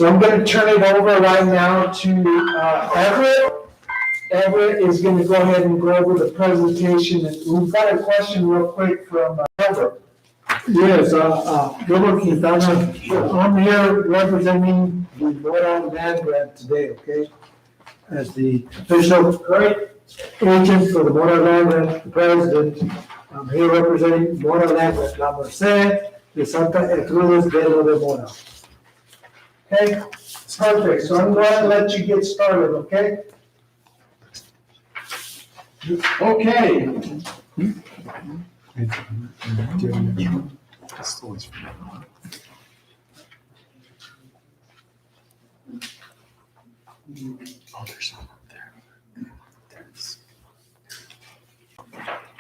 So I'm going to turn it over right now to Everett. Everett is going to go ahead and go over the presentation. And we've got a question real quick from Everett. Yes, Robert Quintana, I'm here representing the Mora land grant today, okay? As the official agent for the Mora land grant, the president, I'm here representing Mora land grant, La Merced de Santa Cruz de Lo de Mora. Okay, perfect. So I'm going to let you get started, okay? Okay.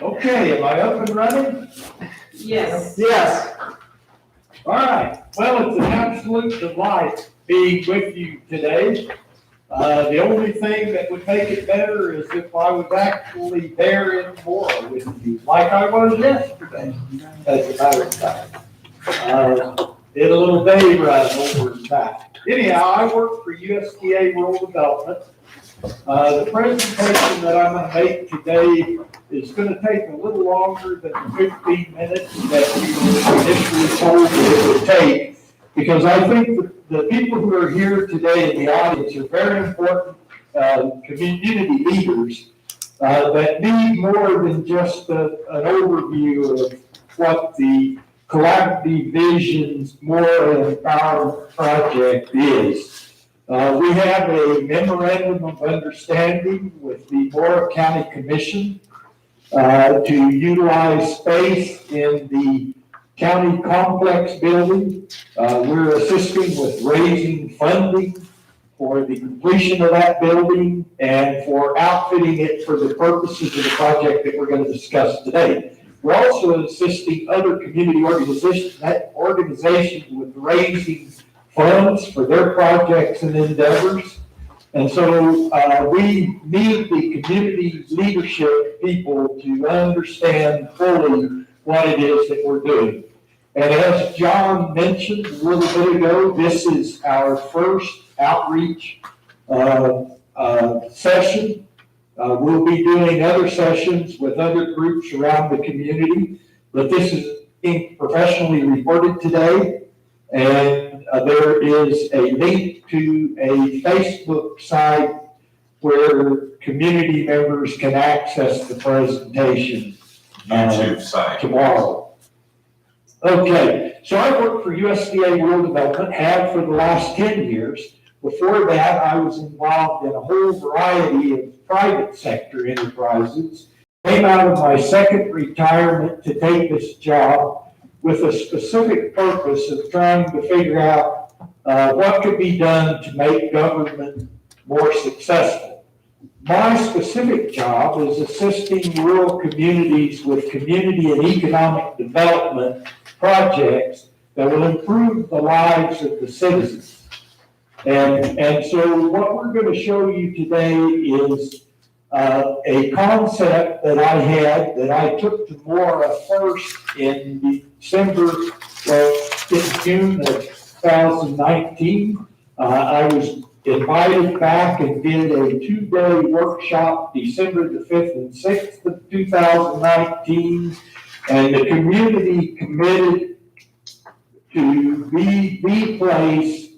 Okay, am I up and running? Yes. Yes. All right. Well, it's an absolute delight being with you today. The only thing that would make it better is if I was actually there in Mora with you, like I was yesterday, as a matter of fact. Did a little day run over and back. Anyhow, I work for USDA Rural Development. The presentation that I'm going to make today is going to take a little longer than the 15 minutes that we were initially told it would take, because I think the people who are here today in the audience are very important community leaders that need more than just an overview of what the Collaborative Vision's Mora Empowerment Project is. We have a memorandum of understanding with the Mora County Commission to utilize space in the county complex building. We're assisting with raising funding for the completion of that building and for outfitting it for the purposes of the project that we're going to discuss today. We're also assisting other community organizations with raising funds for their projects and endeavors. And so we need the community leadership people to understand fully what it is that we're doing. And as John mentioned a little bit ago, this is our first outreach session. We'll be doing other sessions with other groups around the community, but this is being professionally recorded today. And there is a link to a Facebook site where community members can access the presentation YouTube site tomorrow. Okay, so I work for USDA Rural Development, have for the last 10 years. Before that, I was involved in a whole variety of private sector enterprises. Came out of my second retirement to take this job with a specific purpose of trying to figure out what could be done to make government more successful. My specific job is assisting rural communities with community and economic development projects that will improve the lives of the citizens. And so what we're going to show you today is a concept that I had that I took to Mora first in June of 2019. I was invited back and did a 2-day workshop December the 5th and 6th of 2019. And the community committed to be the place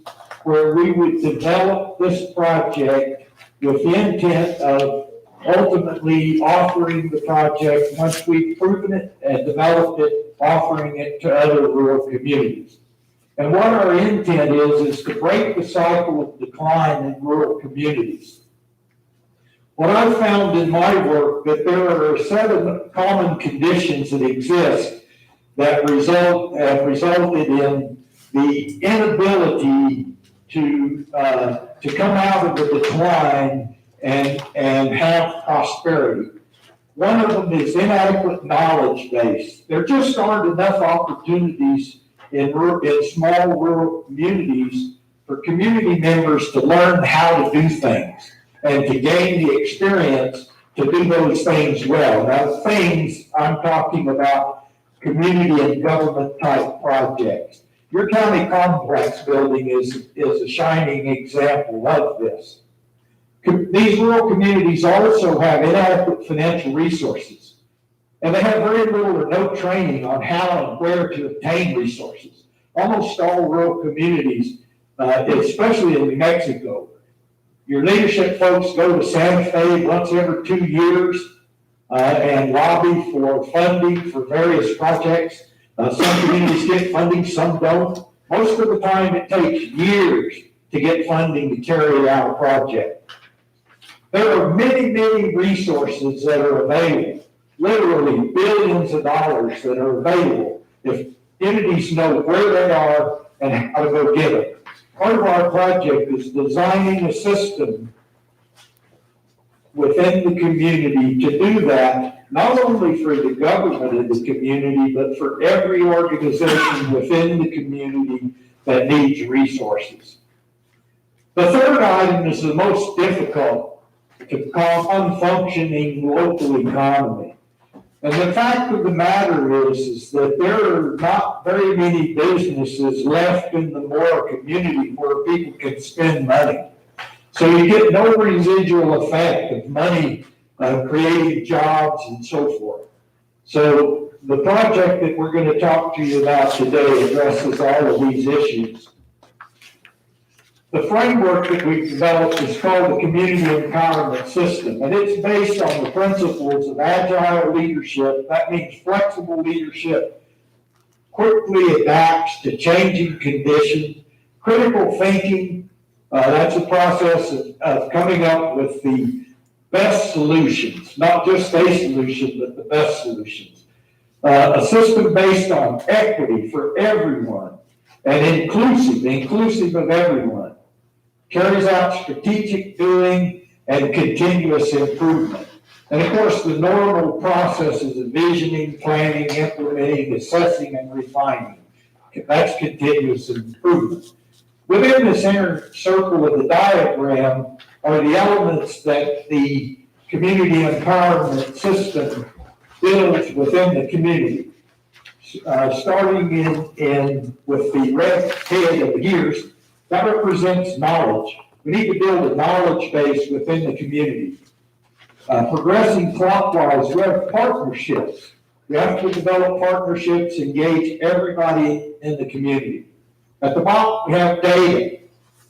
where we would develop this project with the intent of ultimately offering the project, once we've proven it and developed it, offering it to other rural communities. And what our intent is to break the cycle of decline in rural communities. What I've found in my work that there are 7 common conditions that exist that have resulted in the inability to come out of the decline and have prosperity. One of them is inadequate knowledge base. There just aren't enough opportunities in small rural communities for community members to learn how to do things and to gain the experience to do those things well. Now, things, I'm talking about community and government type projects. Your county complex building is a shining example of this. These rural communities also have inadequate financial resources, and they have very little or no training on how and where to obtain resources. Almost all rural communities, especially in New Mexico, your leadership folks go to Santa Fe once every 2 years and lobby for funding for various projects. Some communities get funding, some don't. Most of the time, it takes years to get funding to carry out a project. There are many, many resources that are available, literally billions of dollars that are available if entities know where they are and how to go get them. Part of our project is designing a system within the community to do that, not only for the government of the community, but for every organization within the community that needs resources. The third item is the most difficult, to call unfunctioning local economy. And the fact of the matter is that there are not very many businesses left in the Mora community where people can spend money. So you get no residual effect of money creating jobs and so forth. So the project that we're going to talk to you about today addresses all of these issues. The framework that we've developed is called the Community Empowerment System, and it's based on the principles of agile leadership. That means flexible leadership, quickly adapts to changing conditions, critical thinking. That's a process of coming up with the best solutions, not just a solution, but the best solutions. A system based on equity for everyone and inclusive of everyone. Carries out strategic doing and continuous improvement. And of course, the normal processes of visioning, planning, implementing, assessing, and refining. That's continuous improvement. Within this inner circle of the diagram are the elements that the community empowerment system builds within the community. Starting in with the red head of the gears, that represents knowledge. We need to build a knowledge base within the community. Progressing clockwise, we have partnerships. We have to develop partnerships, engage everybody in the community. At the bottom, we have data.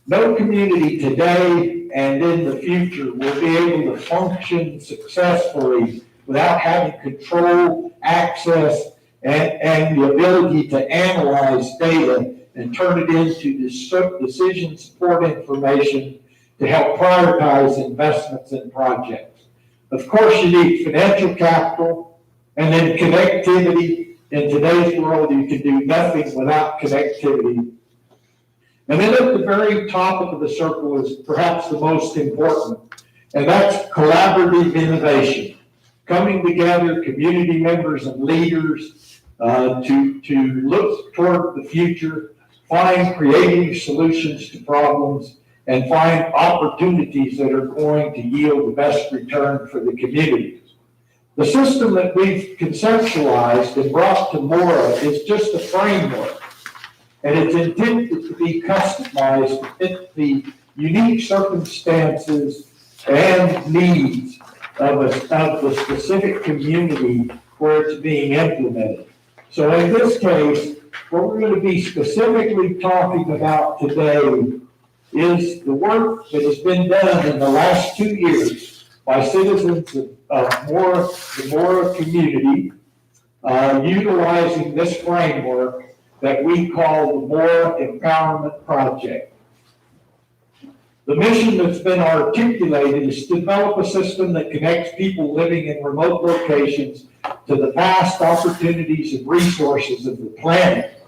No community today and in the future will be able to function successfully without having control, access, and the ability to analyze data and turn it into decision support information to help prioritize investments in projects. Of course, you need financial capital and then connectivity. In today's world, you can do nothing without connectivity. And then at the very top of the circle is perhaps the most important, and that's collaborative innovation. Coming together, community members and leaders to look toward the future, find creative solutions to problems, and find opportunities that are going to yield the best return for the community. The system that we've conceptualized and brought to Mora is just a framework, and it's intended to be customized to fit the unique circumstances and needs of the specific community where it's being implemented. So in this case, what we're going to be specifically talking about today is the work that has been done in the last 2 years by citizens of Mora, the Mora community, utilizing this framework that we call the Mora Empowerment Project. The mission that's been articulated is to develop a system that connects people living in remote locations to the vast opportunities and resources of the planet,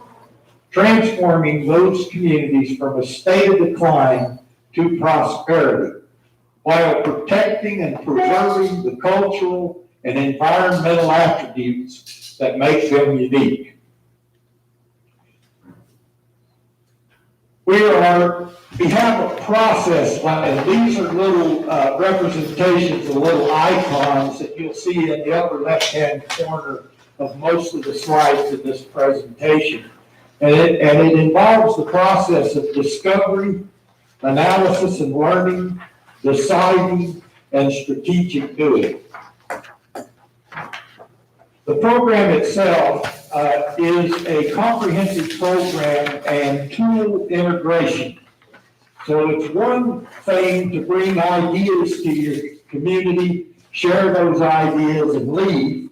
transforming those communities from a state of decline to prosperity, while protecting and preserving the cultural and environmental attributes that make them unique. We have a process, and these are little representations of little icons that you'll see in the upper left-hand corner of most of the slides in this presentation. And it involves the process of discovery, analysis and learning, deciding, and strategic doing. The program itself is a comprehensive program and tool integration. So it's one thing to bring ideas to your community, share those ideas and leave.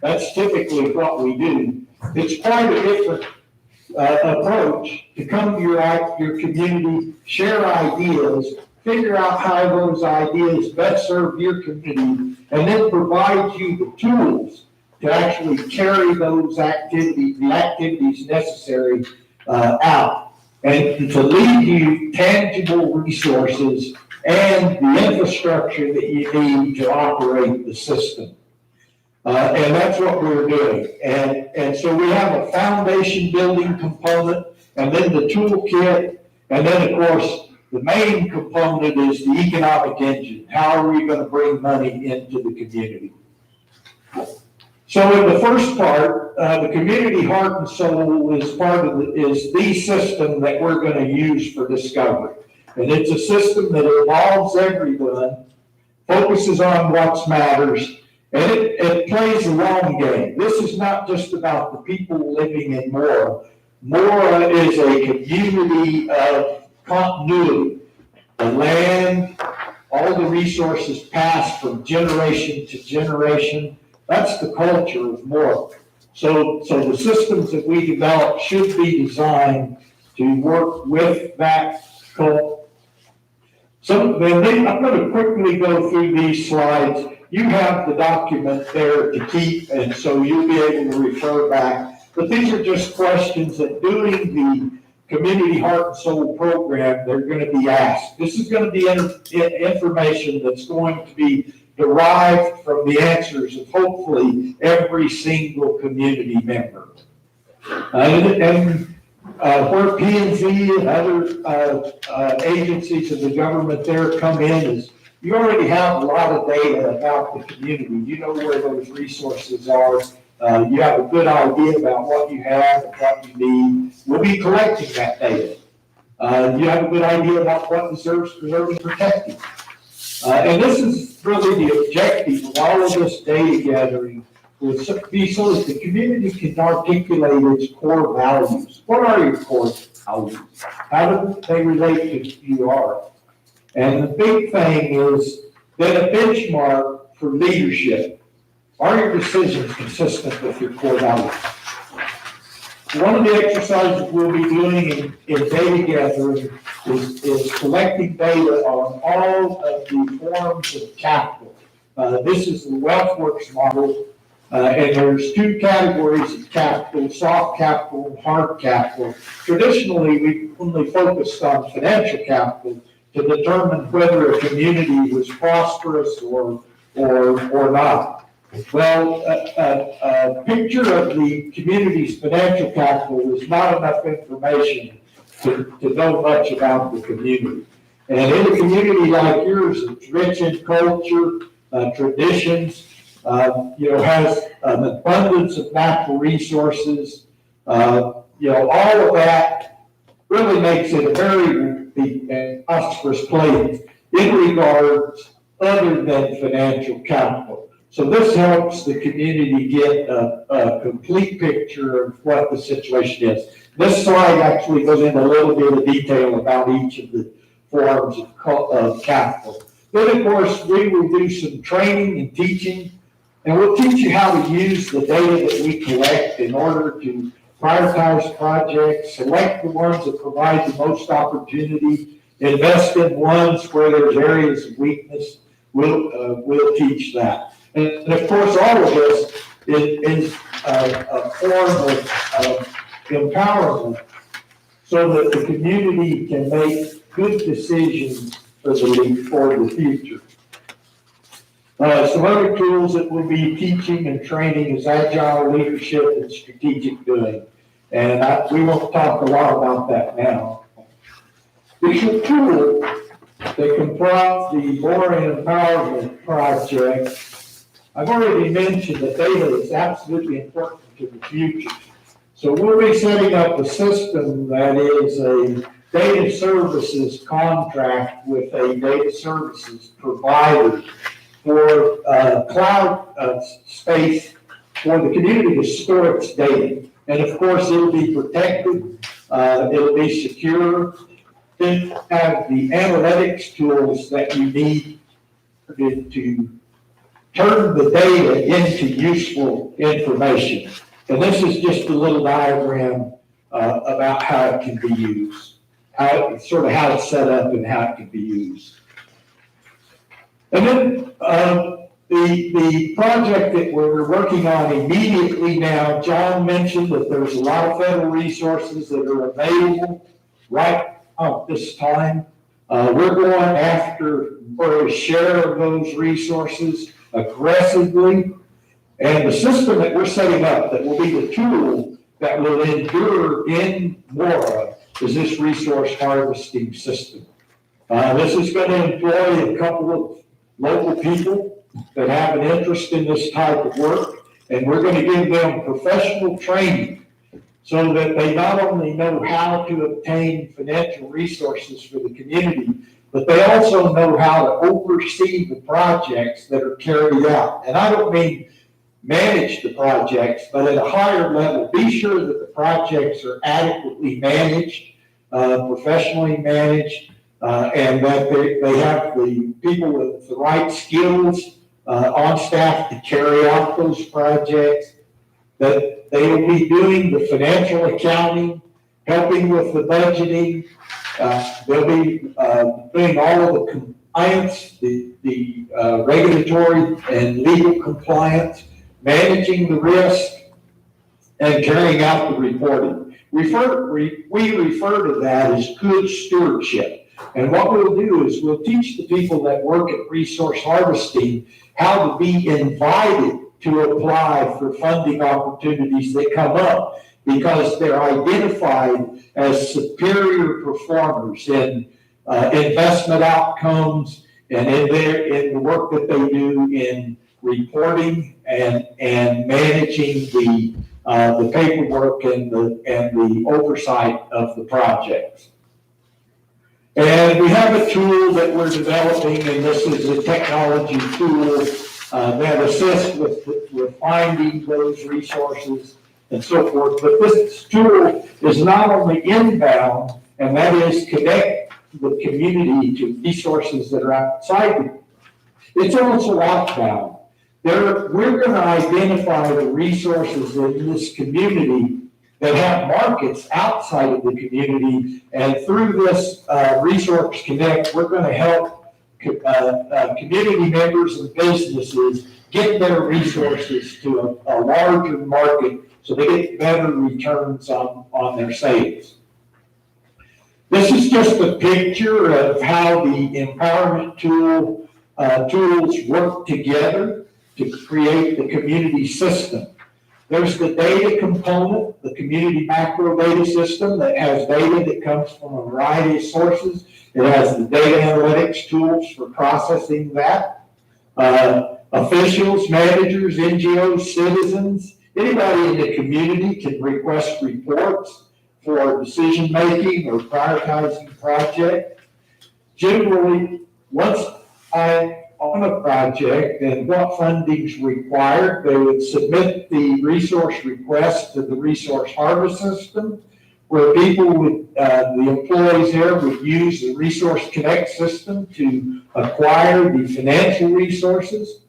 That's typically what we do. It's quite a different approach to come to your community, share ideas, figure out how those ideas best serve your community, and then provide you the tools to actually carry those activities necessary out, and to leave you tangible resources and the infrastructure that you need to operate the system. And that's what we're doing. And so we have a foundation building component, and then the toolkit, and then of course, the main component is the economic engine. How are we going to bring money into the community? So in the first part, the community heart and soul is the system that we're going to use for discovery. And it's a system that involves everyone, focuses on what matters, and it plays a long game. This is not just about the people living in Mora. Mora is a community of continuity. The land, all the resources pass from generation to generation. That's the culture of Mora. So the systems that we develop should be designed to work with that culture. So then I'm going to quickly go through these slides. You have the document there to keep, and so you'll be able to refer back. But these are just questions that doing the Community Heart and Soul program, they're going to be asked. This is going to be information that's going to be derived from the answers of hopefully every single community member. Where P&Z and other agencies of the government there come in is you already have a lot of data about the community. You know where those resources are. You have a good idea about what you have and what you need. We'll be collecting that data. You have a good idea about what deserves preserving and protecting. And this is really the objective of all of this data gathering, will be so that the community can articulate its core values. What are your core values? How do they relate to who you are? And the big thing is that a benchmark for leadership. Are your decisions consistent with your core values? One of the exercises we'll be doing in data gathering is collecting data on all of the forms of capital. This is the WealthWorks model, and there's two categories of capital, soft capital and hard capital. Traditionally, we only focused on financial capital to determine whether a community was prosperous or not. Well, a picture of the community's financial capital is not enough information to know much about the community. And in a community like yours, it's rich in culture, traditions, has an abundance of natural resources, all of that really makes it a very prosperous place in regards other than financial capital. So this helps the community get a complete picture of what the situation is. This slide actually goes into a little bit of detail about each of the forms of capital. Then, of course, we will do some training and teaching, and we'll teach you how to use the data that we collect in order to prioritize projects, select the ones that provide the most opportunity, invest in ones where there's areas of weakness. We'll teach that. And of course, all of this is a form of empowerment so that the community can make good decisions for the future. Some other tools that we'll be teaching and training is agile leadership and strategic doing. And we won't talk a lot about that now. It's a tool that comprise the Mora Empowerment Project. I've already mentioned that data is absolutely important to the future. So we'll be setting up a system that is a data services contract with a data services provider for cloud space for the community to store its data. And of course, it'll be protected, it'll be secure, it'll have the analytics tools that you need to turn the data into useful information. And this is just a little diagram about how it can be used, how it's set up and how it can be used. And then the project that we're working on immediately now, John mentioned that there's a lot of federal resources that are available right at this time. We're going after for a share of those resources aggressively. And the system that we're setting up that will be the tool that will endure in Mora is this resource harvesting system. This is going to employ a couple of local people that have an interest in this type of work, and we're going to give them professional training so that they not only know how to obtain financial resources for the community, but they also know how to oversee the projects that are carried out. And I don't mean manage the projects, but at a higher level, be sure that the projects are adequately managed, professionally managed, and that they have the people with the right skills on staff to carry out those projects, that they will be doing the financial accounting, helping with the budgeting, they'll be doing all of the compliance, the regulatory and legal compliance, managing the risk, and carrying out the reporting. We refer to that as good stewardship. And what we'll do is we'll teach the people that work at resource harvesting how to be invited to apply for funding opportunities that come up, because they're identified as superior performers in investment outcomes and in the work that they do in reporting and managing the paperwork and the oversight of the projects. And we have a tool that we're developing, and this is a technology tool that assists with finding those resources and so forth. But this tool is not only inbound, and that is connect the community to resources that are outside. It's also outbound. We're going to identify the resources in this community that have markets outside of the community, and through this Resource Connect, we're going to help community members and businesses get their resources to a larger market so they get better returns on their savings. This is just a picture of how the empowerment tools work together to create the community system. There's the data component, the community macro data system that has data that comes from a variety of sources. It has the data analytics tools for processing that. Officials, managers, NGOs, citizens, anybody in the community can request reports for decision-making or prioritizing project. Generally, once on a project and what funding's required, they would submit the resource request to the resource harvest system, where people would, the employees there would use the Resource Connect system to acquire the financial resources.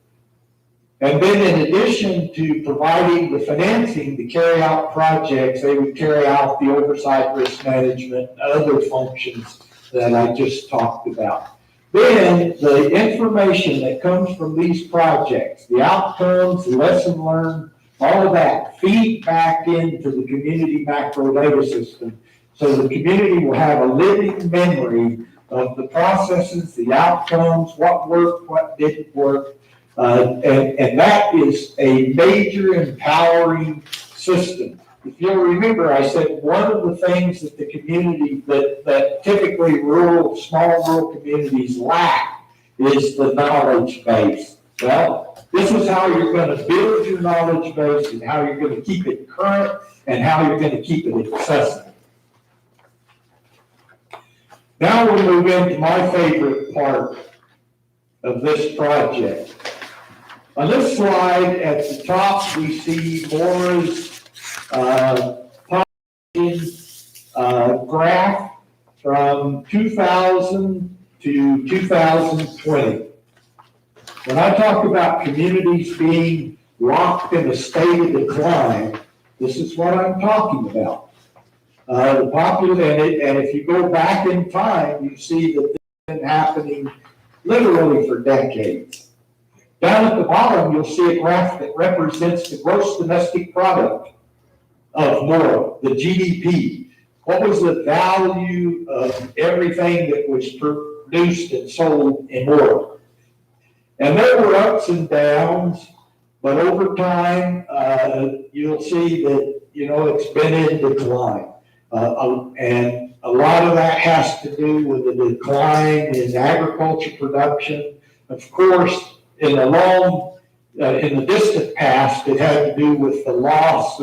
And then in addition to providing the financing to carry out projects, they would carry out the oversight, risk management, and other functions that I just talked about. Then the information that comes from these projects, the outcomes, the lesson learned, all of that feed back into the community macro data system. So the community will have a living memory of the processes, the outcomes, what worked, what didn't work. And that is a major empowering system. If you'll remember, I said one of the things that the community, that typically small rural communities lack is the knowledge base. Well, this is how you're going to build your knowledge base and how you're going to keep it current and how you're gonna keep it accessible. Now we'll move into my favorite part of this project. On this slide, at the top, we see Mora's graph from 2000 to 2020. When I talk about communities being locked in a state of decline, this is what I'm talking about. And if you go back in time, you see that this has been happening literally for decades. Down at the bottom, you'll see a graph that represents the gross domestic product of Mora, the GDP. What was the value of everything that was produced and sold in Mora? And there were ups and downs, but over time, you'll see that, it's been in decline. And a lot of that has to do with the decline in agriculture production. Of course, in the distant past, it had to do with the loss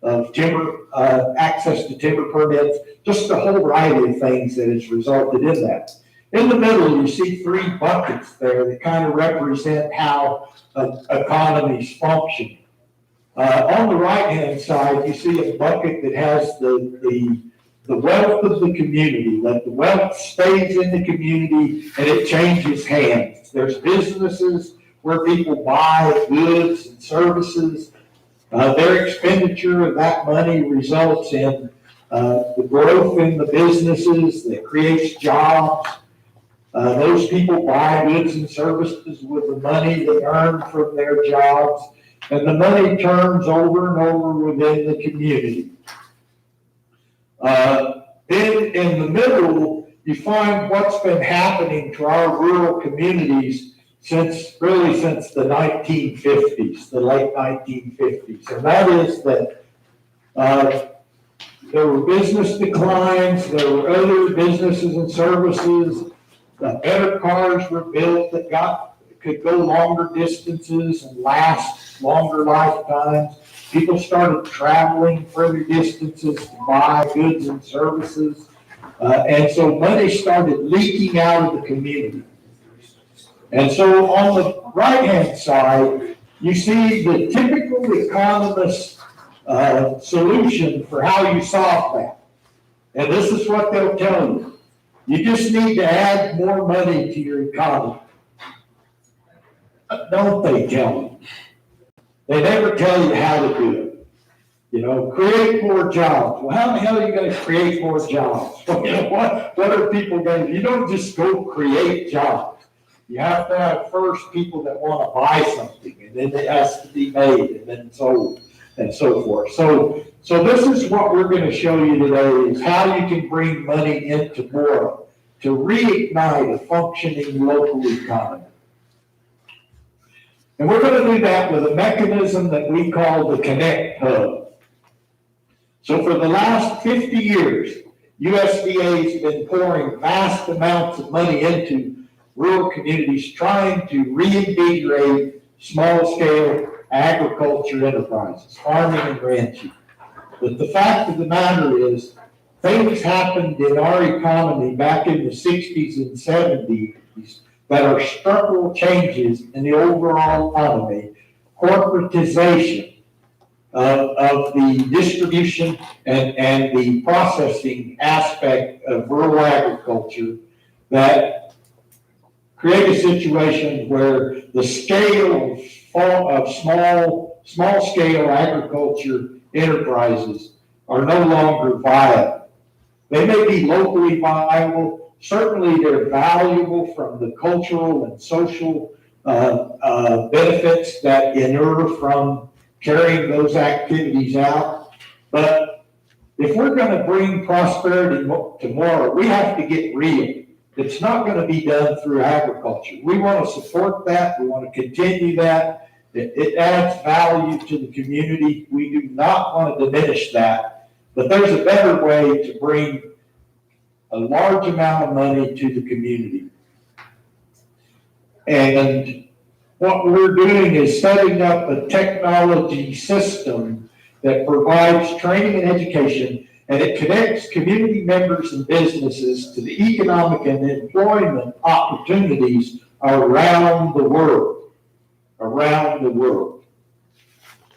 of timber, access to timber permits, just a whole variety of things that has resulted in that. In the middle, you see three buckets there that kind of represent how economies function. On the right-hand side, you see a bucket that has the wealth of the community, that the wealth stays in the community and it changes hands. There's businesses where people buy goods and services. Their expenditure of that money results in the growth in the businesses that creates jobs. Those people buy goods and services with the money they earn from their jobs, and the money turns over and over within the community. Then in the middle, you find what's been happening to our rural communities since the 1950s, the late 1950s. And that is that there were business declines, there were other businesses and services, better cars were built that could go longer distances and last longer lifetimes. People started traveling further distances to buy goods and services. And so money started leaking out of the community. And so on the right-hand side, you see the typical economist solution for how you solve that. And this is what they'll tell you. You just need to add more money to your economy. Don't they tell you? They never tell you how to do it. Create more jobs. Well, how the hell are you going to create more jobs? What are people going to do? You don't just go create jobs. You have to have first people that want to buy something, and then it has to be made and then sold and so forth. So this is what we're going to show you today, is how you can bring money into Mora to reignite a functioning local economy. And we're going to do that with a mechanism that we call the Connect Hub. So for the last 50 years, USDA has been pouring vast amounts of money into rural communities trying to reinvigorate small-scale agriculture enterprises, farming and ranching. But the fact of the matter is, things happened in our economy back in the 60s and 70s that are structural changes in the overall economy, corporatization of the distribution and the processing aspect of rural agriculture that create a situation where the scale of small scale agriculture enterprises are no longer viable. They may be locally viable. Certainly they're valuable from the cultural and social benefits that inure from carrying those activities out. But if we're going to bring prosperity to Mora, we have to get real. It's not going to be done through agriculture. We want to support that. We want to continue that. It adds value to the community. We do not want to diminish that. But there's a better way to bring a large amount of money to the community. And what we're doing is setting up a technology system that provides training and education, and it connects community members and businesses to the economic and employment opportunities around the world. Around the world.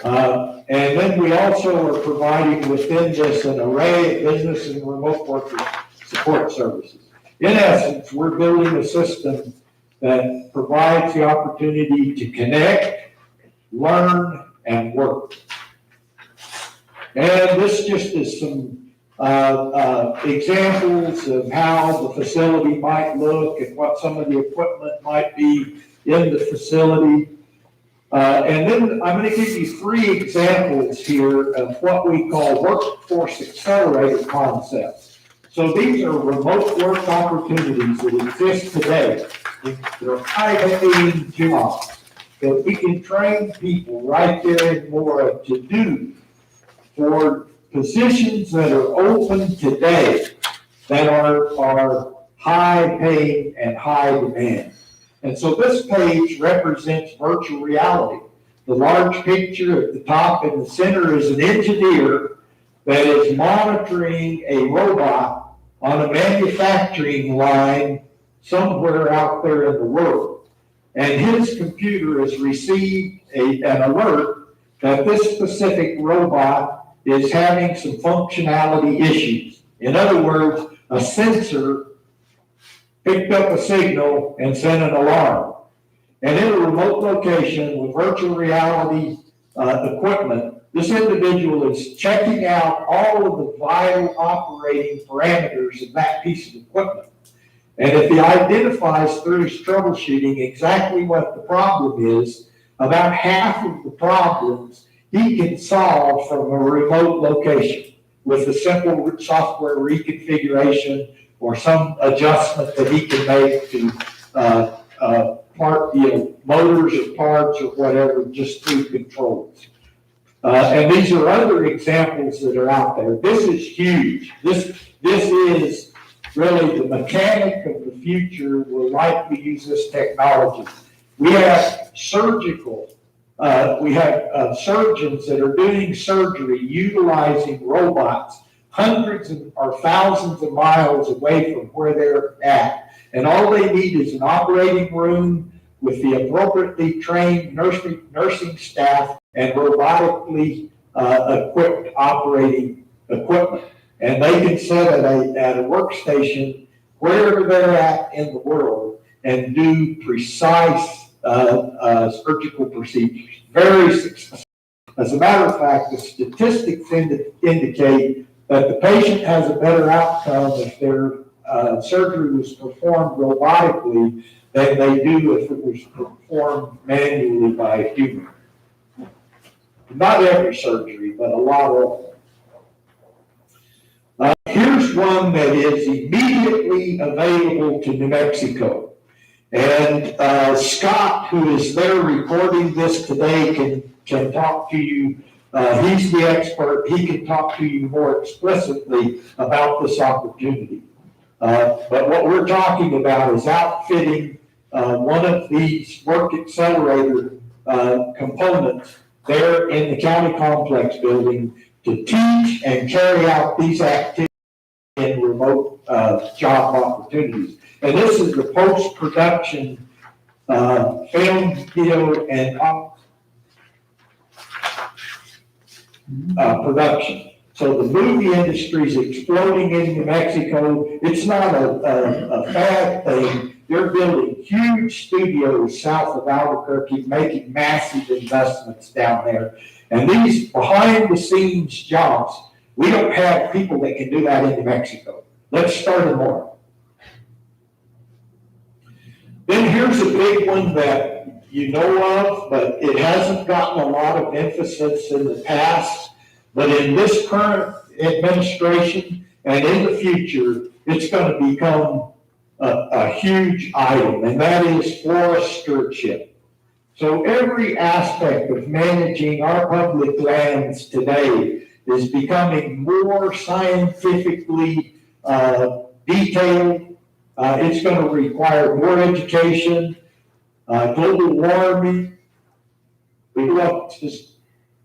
And then we also are providing within this an array of business and remote workers support services. In essence, we're building a system that provides the opportunity to connect, learn, and work. And this just is some examples of how the facility might look and what some of the equipment might be in the facility. And then I'm going to give you 3 examples here of what we call workforce accelerator concepts. So these are remote work opportunities that exist today. They're high-paying jobs that we can train people right there in Mora to do for positions that are open today that are high-paying and high demand. And so this page represents virtual reality. The large picture at the top in the center is an engineer that is monitoring a robot on a manufacturing line somewhere out there in the world. And his computer has received an alert that this specific robot is having some functionality issues. In other words, a sensor picked up a signal and sent an alarm. And in a remote location with virtual reality equipment, this individual is checking out all of the vital operating parameters of that piece of equipment. And if he identifies through his troubleshooting exactly what the problem is, about half of the problems he can solve from a remote location with a simple software reconfiguration or some adjustment that he can make to motors or parts or whatever, just through controls. And these are other examples that are out there. This is huge. This is really the mechanic of the future will likely use this technology. We have surgical, we have surgeons that are doing surgery utilizing robots hundreds or thousands of miles away from where they're at. And all they need is an operating room with the appropriately trained nursing staff and robotically equipped operating equipment. And they can sit at a workstation wherever they're at in the world and do precise surgical procedures. Very successful. As a matter of fact, the statistics indicate that the patient has a better outcome if their surgery was performed robotically than they do if it was performed manually by a human. Not every surgery, but a lot of them. Here's one that is immediately available to New Mexico. And Scott, who is there recording this today, can talk to you. He's the expert. He can talk to you more explicitly about this opportunity. But what we're talking about is outfitting one of these work accelerator components there in the county complex building to teach and carry out these activities in remote job opportunities. And this is the post-production film, video, and production. So the movie industry is exploding in New Mexico. It's not a fad thing. They're building huge studios south of Albuquerque, making massive investments down there. And these behind-the-scenes jobs, we don't have people that can do that in New Mexico. Let's start in Mora. Then here's a big one that you know of, but it hasn't gotten a lot of emphasis in the past. But in this current administration and in the future, it's going to become a huge item, and that is forest stewardship. So every aspect of managing our public lands today is becoming more scientifically detailed. It's going to require more education, global warming. We go up to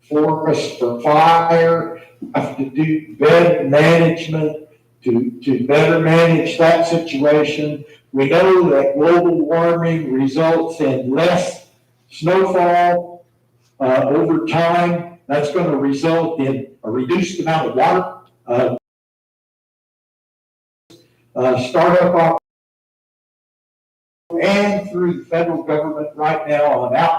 forest for fire, have to do better management to better manage that situation. We know that global warming results in less snowfall over time. That's going to result in a reduced amount of water. Startup and through the federal government right now on out.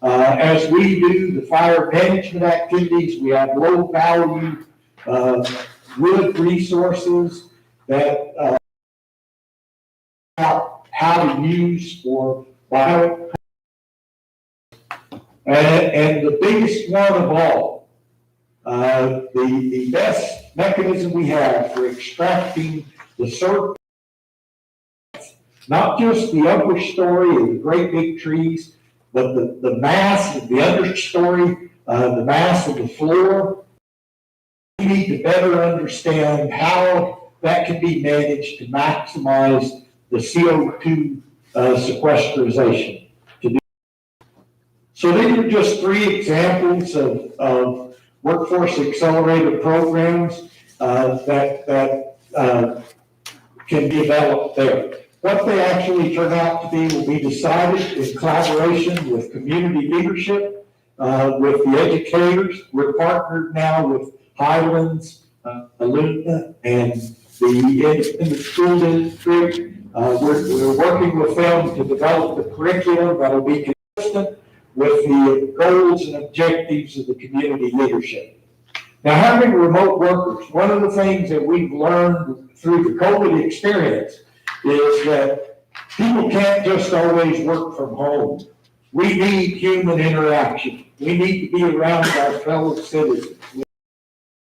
As we do the fire management activities, we have low value wood resources that how to use for bio. And the biggest one of all, the best mechanism we have for extracting the surface, not just the upper story of the great big trees, but the mass of the understory, the mass of the floor. We need to better understand how that can be managed to maximize the CO2 sequestration. So these are just 3 examples of workforce accelerator programs that can be developed there. What they actually turn out to be will be decided in collaboration with community leadership, with the educators. We're partnered now with Highlands, Anita, and the independent school district. We're working with them to develop the curriculum that will be consistent with the goals and objectives of the community leadership. Now, having remote workers, one of the things that we've learned through the COVID experience is that people can't just always work from home. We need human interaction. We need to be around our fellow citizens. We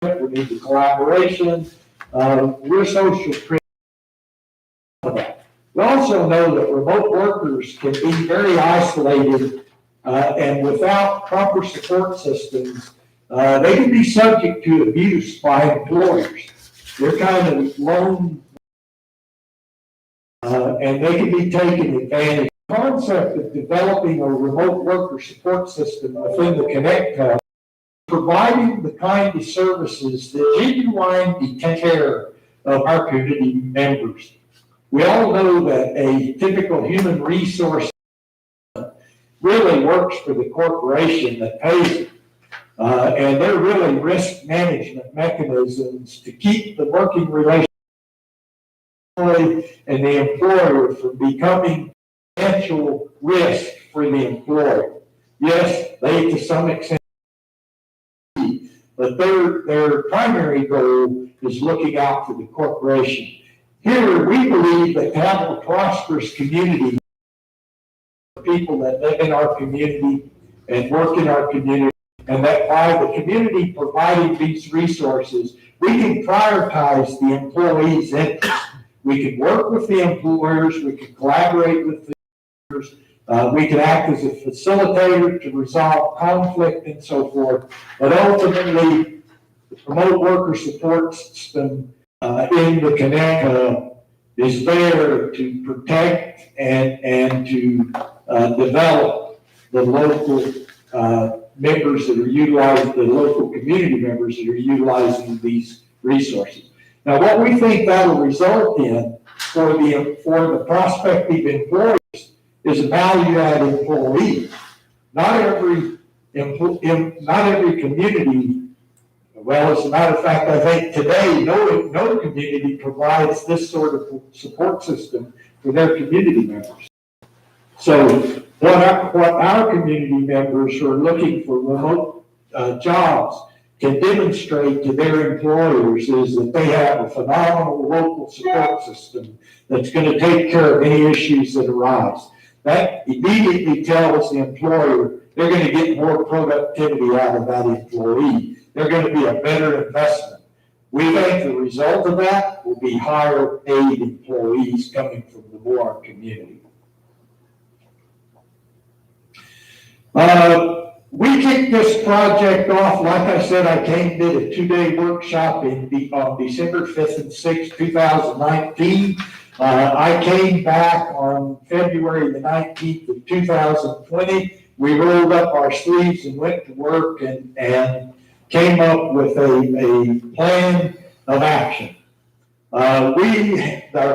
need the collaboration. We're social creatures. We also know that remote workers can be very isolated and without proper support systems, they can be subject to abuse by employers. They're kind of lone and they can be taken advantage. The concept of developing a remote worker support system within the Connect Hub, providing the kind of services that genuinely take care of our community members. We all know that a typical human resource really works for the corporation that pays it. And they're really risk management mechanisms to keep the working relationship and the employer from becoming financial risk for the employer. Yes, they to some extent, but their primary goal is looking out for the corporation. Here, we believe that to have a prosperous community, people that live in our community and work in our community, and that by the community providing these resources, we can prioritize the employees' interests. We can work with the employers, we can collaborate with the employers, we can act as a facilitator to resolve conflict and so forth. But ultimately, the remote worker support system in the Connect Hub is there to protect and to develop the local members that are utilizing, the local community members that are utilizing these resources. Now, what we think that'll result in for the prospective employees is a value-add employee. Not every community, well, as a matter of fact, I think today, no community provides this sort of support system for their community members. So what our community members who are looking for remote jobs can demonstrate to their employers is that they have a phenomenal local support system that's going to take care of any issues that arise. That immediately tells the employer they're going to get more productivity out of that employee. They're going to be a better investment. We think the result of that will be higher paid employees coming from the Mora community. We kicked this project off, like I said, I did a 2-day workshop on December 5th and 6th, 2019. I came back on February the 19th of 2020 we rolled up our sleeves and went to work and came up with a plan of action. Our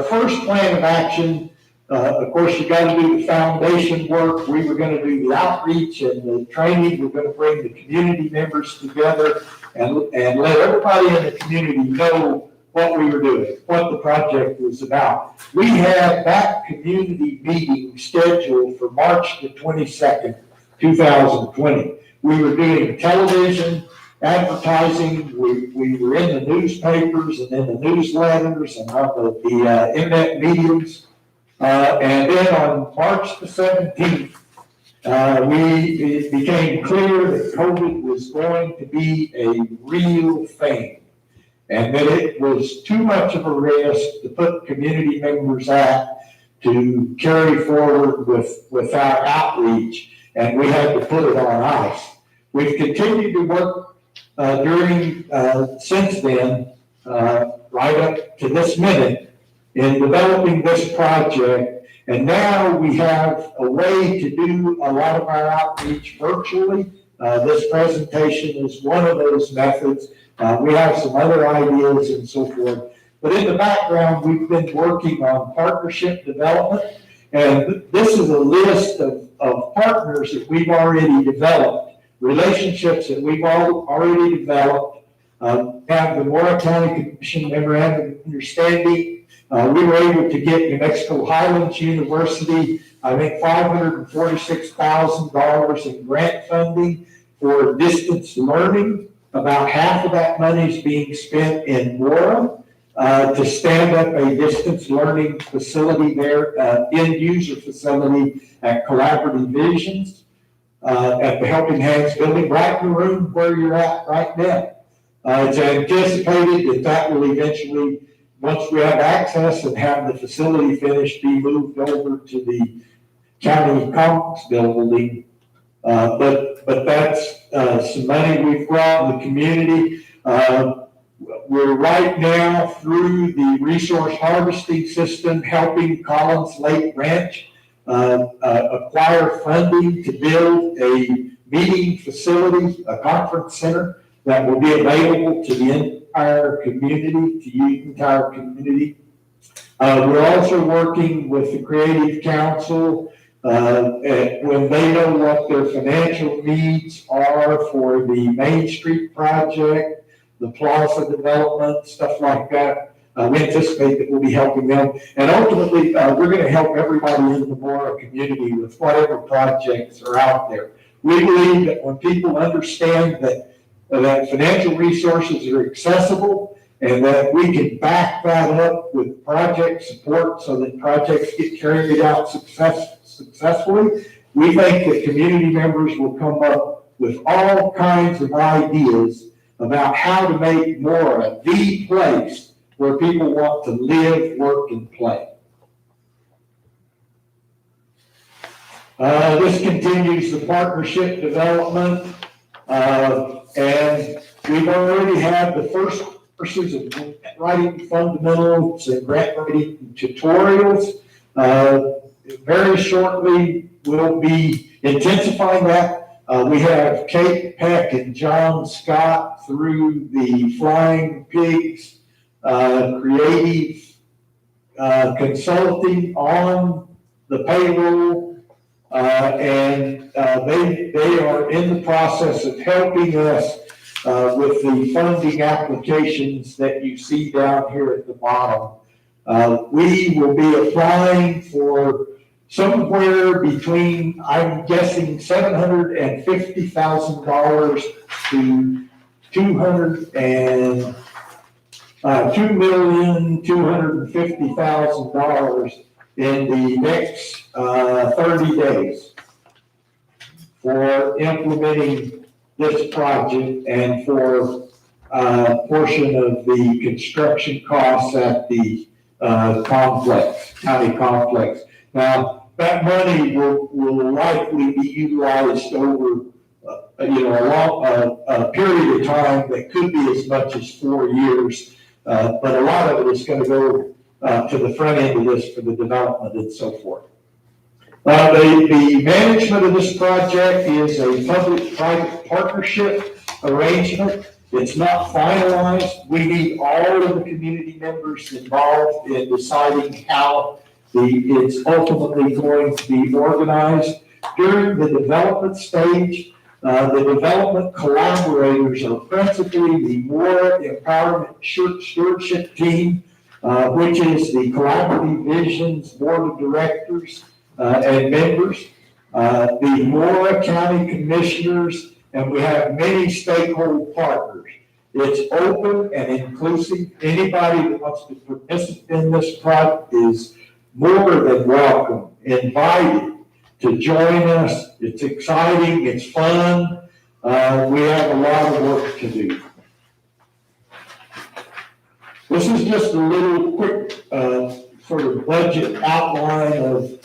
first plan of action, of course, you got to do the foundation work. We were going to do the outreach and the training. We're going to bring the community members together and let everybody in the community know what we were doing, what the project was about. We had that community meeting scheduled for March the 22nd, 2020. We were doing television, advertising, we were in the newspapers and in the newsletters and on the internet mediums. And then on March the 17th, it became clear that COVID was going to be a real thing and that it was too much of a risk to put community members at to carry forward with our outreach, and we had to put it on ice. We've continued to work since then, right up to this minute, in developing this project. And now we have a way to do a lot of our outreach virtually. This presentation is one of those methods. We have some other ideas and so forth. But in the background, we've been working on partnership development. And this is a list of partners that we've already developed, relationships that we've already developed. Have the Mora County Commission memorandum of understanding. We were able to get New Mexico Highlands University, I think $546,000 in grant funding for distance learning. About half of that money is being spent in Mora to stand up a distance learning facility there, end user facility at Collaborative Visions at the Helping Hands building, right in the room where you're at right now. It's anticipated that will eventually, once we have access and have the facility finished, be moved over to the county complex building. But that's some money we've brought in the community. We're right now through the resource harvesting system, helping Collins Lake Ranch acquire funding to build a meeting facility, a conference center that will be available to the entire community. We're also working with the Creative Council when they know what their financial needs are for the Main Street project, the plaza development, stuff like that. We anticipate that we'll be helping them. And ultimately, we're going to help everybody in the Mora community with whatever projects are out there. We believe that when people understand that financial resources are accessible and that we can back that up with project support so that projects get carried out successfully, we think that community members will come up with all kinds of ideas about how to make Mora the place where people want to live, work, and play. This continues the partnership development, and we've already had the first courses of writing fundamentals and grant writing tutorials. Very shortly, we'll be intensifying that. We have Kate Peck and John Scott through the Flying Pigs creative consulting on the payroll, and they are in the process of helping us with the funding applications that you see down here at the bottom. We will be applying for somewhere between, I'm guessing, $750,000 to $2,250,000 in the next 30 days for implementing this project and for a portion of the construction costs at the county complex. Now, that money will likely be utilized over a period of time that could be as much as 4 years, but a lot of it is going to go to the front end of this for the development and so forth. The management of this project is a public-private partnership arrangement. It's not finalized. We need all of the community members involved in deciding how it's ultimately going to be organized. During the development stage, the development collaborators are principally the Mora Empowerment Stewardship Team, which is the Collaborative Vision's Board of Directors and members, the Mora County Commissioners, and we have many stakeholder partners. It's open and inclusive. Anybody that wants to participate in this project is more than welcome, invited to join us. It's exciting, it's fun. We have a lot of work to do. This is just a little quick sort of budget outline of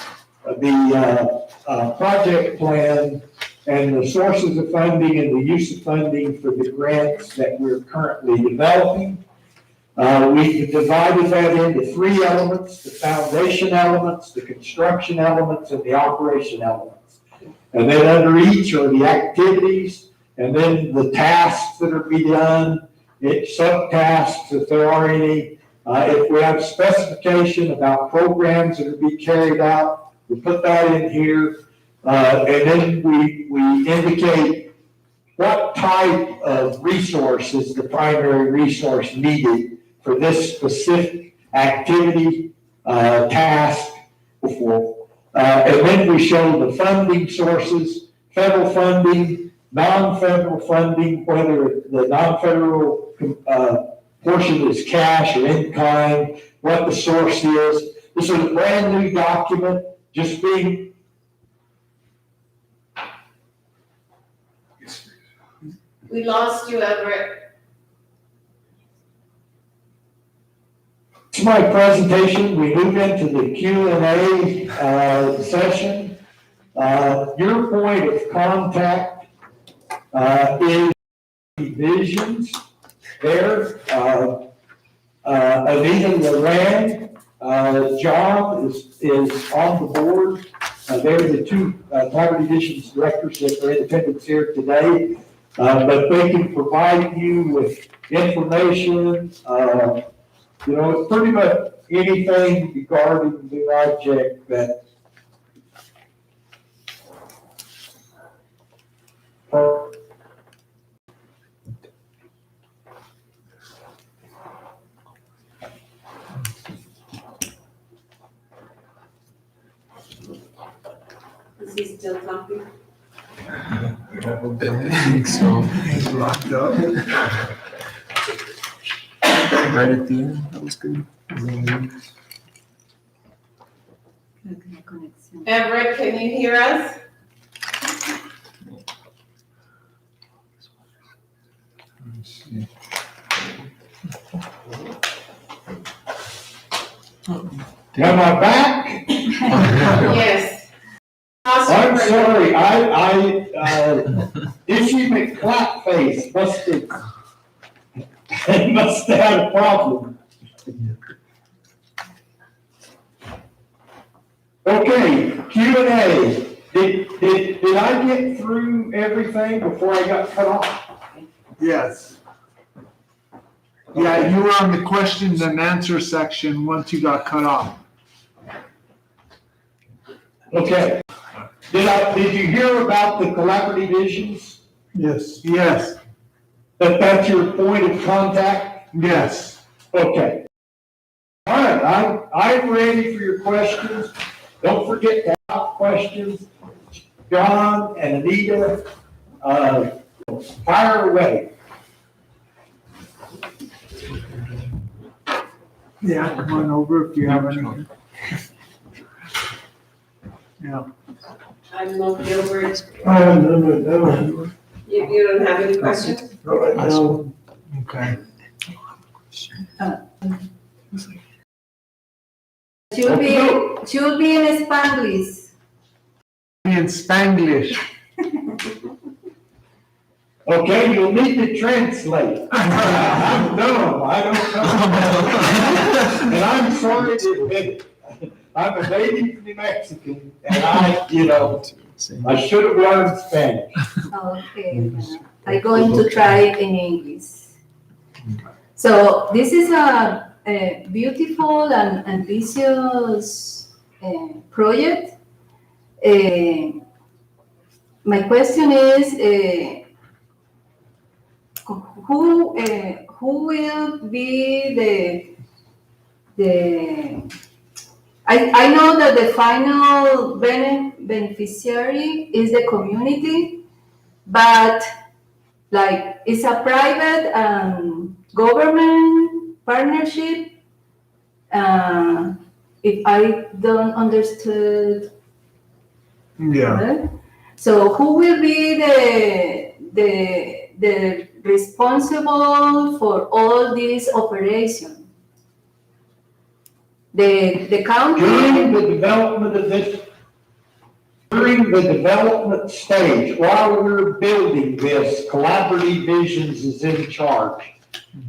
the project plan and the sources of funding and the use of funding for the grants that we're currently developing. We've divided that into three elements: the foundation elements, the construction elements, and the operation elements. And then under each are the activities, and then the tasks that are to be done, subtasks if there are any. If we have specification about programs that are to be carried out, we put that in here. And then we indicate what type of resource is the primary resource needed for this specific activity, task before. And then we show the funding sources, federal funding, non-federal funding, whether the non-federal portion is cash or in kind, what the source is. This is a brand new document, just being We lost you, Everett. It's my presentation. We move into the Q&A session. Your point of contact is divisions there. Anita, LaRan, John is on the board. They're the two collaborative divisions directors that are in attendance here today. But they can provide you with information, pretty much anything regarding the project that Is he still talking? So he's locked up. Right at the end, that was good. Everett, can you hear us? am I back? Yes. I'm sorry, Issy McClapface must have had a problem. Okay, Q&A. Did I get through everything before I got cut off? Yes. Yeah, you were on the questions and answer section once you got cut off. Okay. Did you hear about the collaborative visions? Yes. Yes, That's your point of contact? yes. Okay. All right, I'm ready for your questions. Don't forget to ask questions. John and Anita, fire away. Yeah, come on over if you have any. Yeah. I'm looking over. No. You don't have any questions? Not right now. Okay. Should be in Spanglish. In Spanglish. Okay, you'll need to translate. I'm dumb, I don't know. And I'm sorry to admit it. I'm a native New Mexican, and I should have learned Spanish. Okay, I'm going to try in English. So this is a beautiful and ambitious project. My question is, who will be I know that the final beneficiary is the community, but like it's a private government partnership. If I don't understood. Yeah. Well, so who will be the responsible for all this operation? The county? During the development of this, during the development stage, while we're building this, Collaborative Visions is in charge.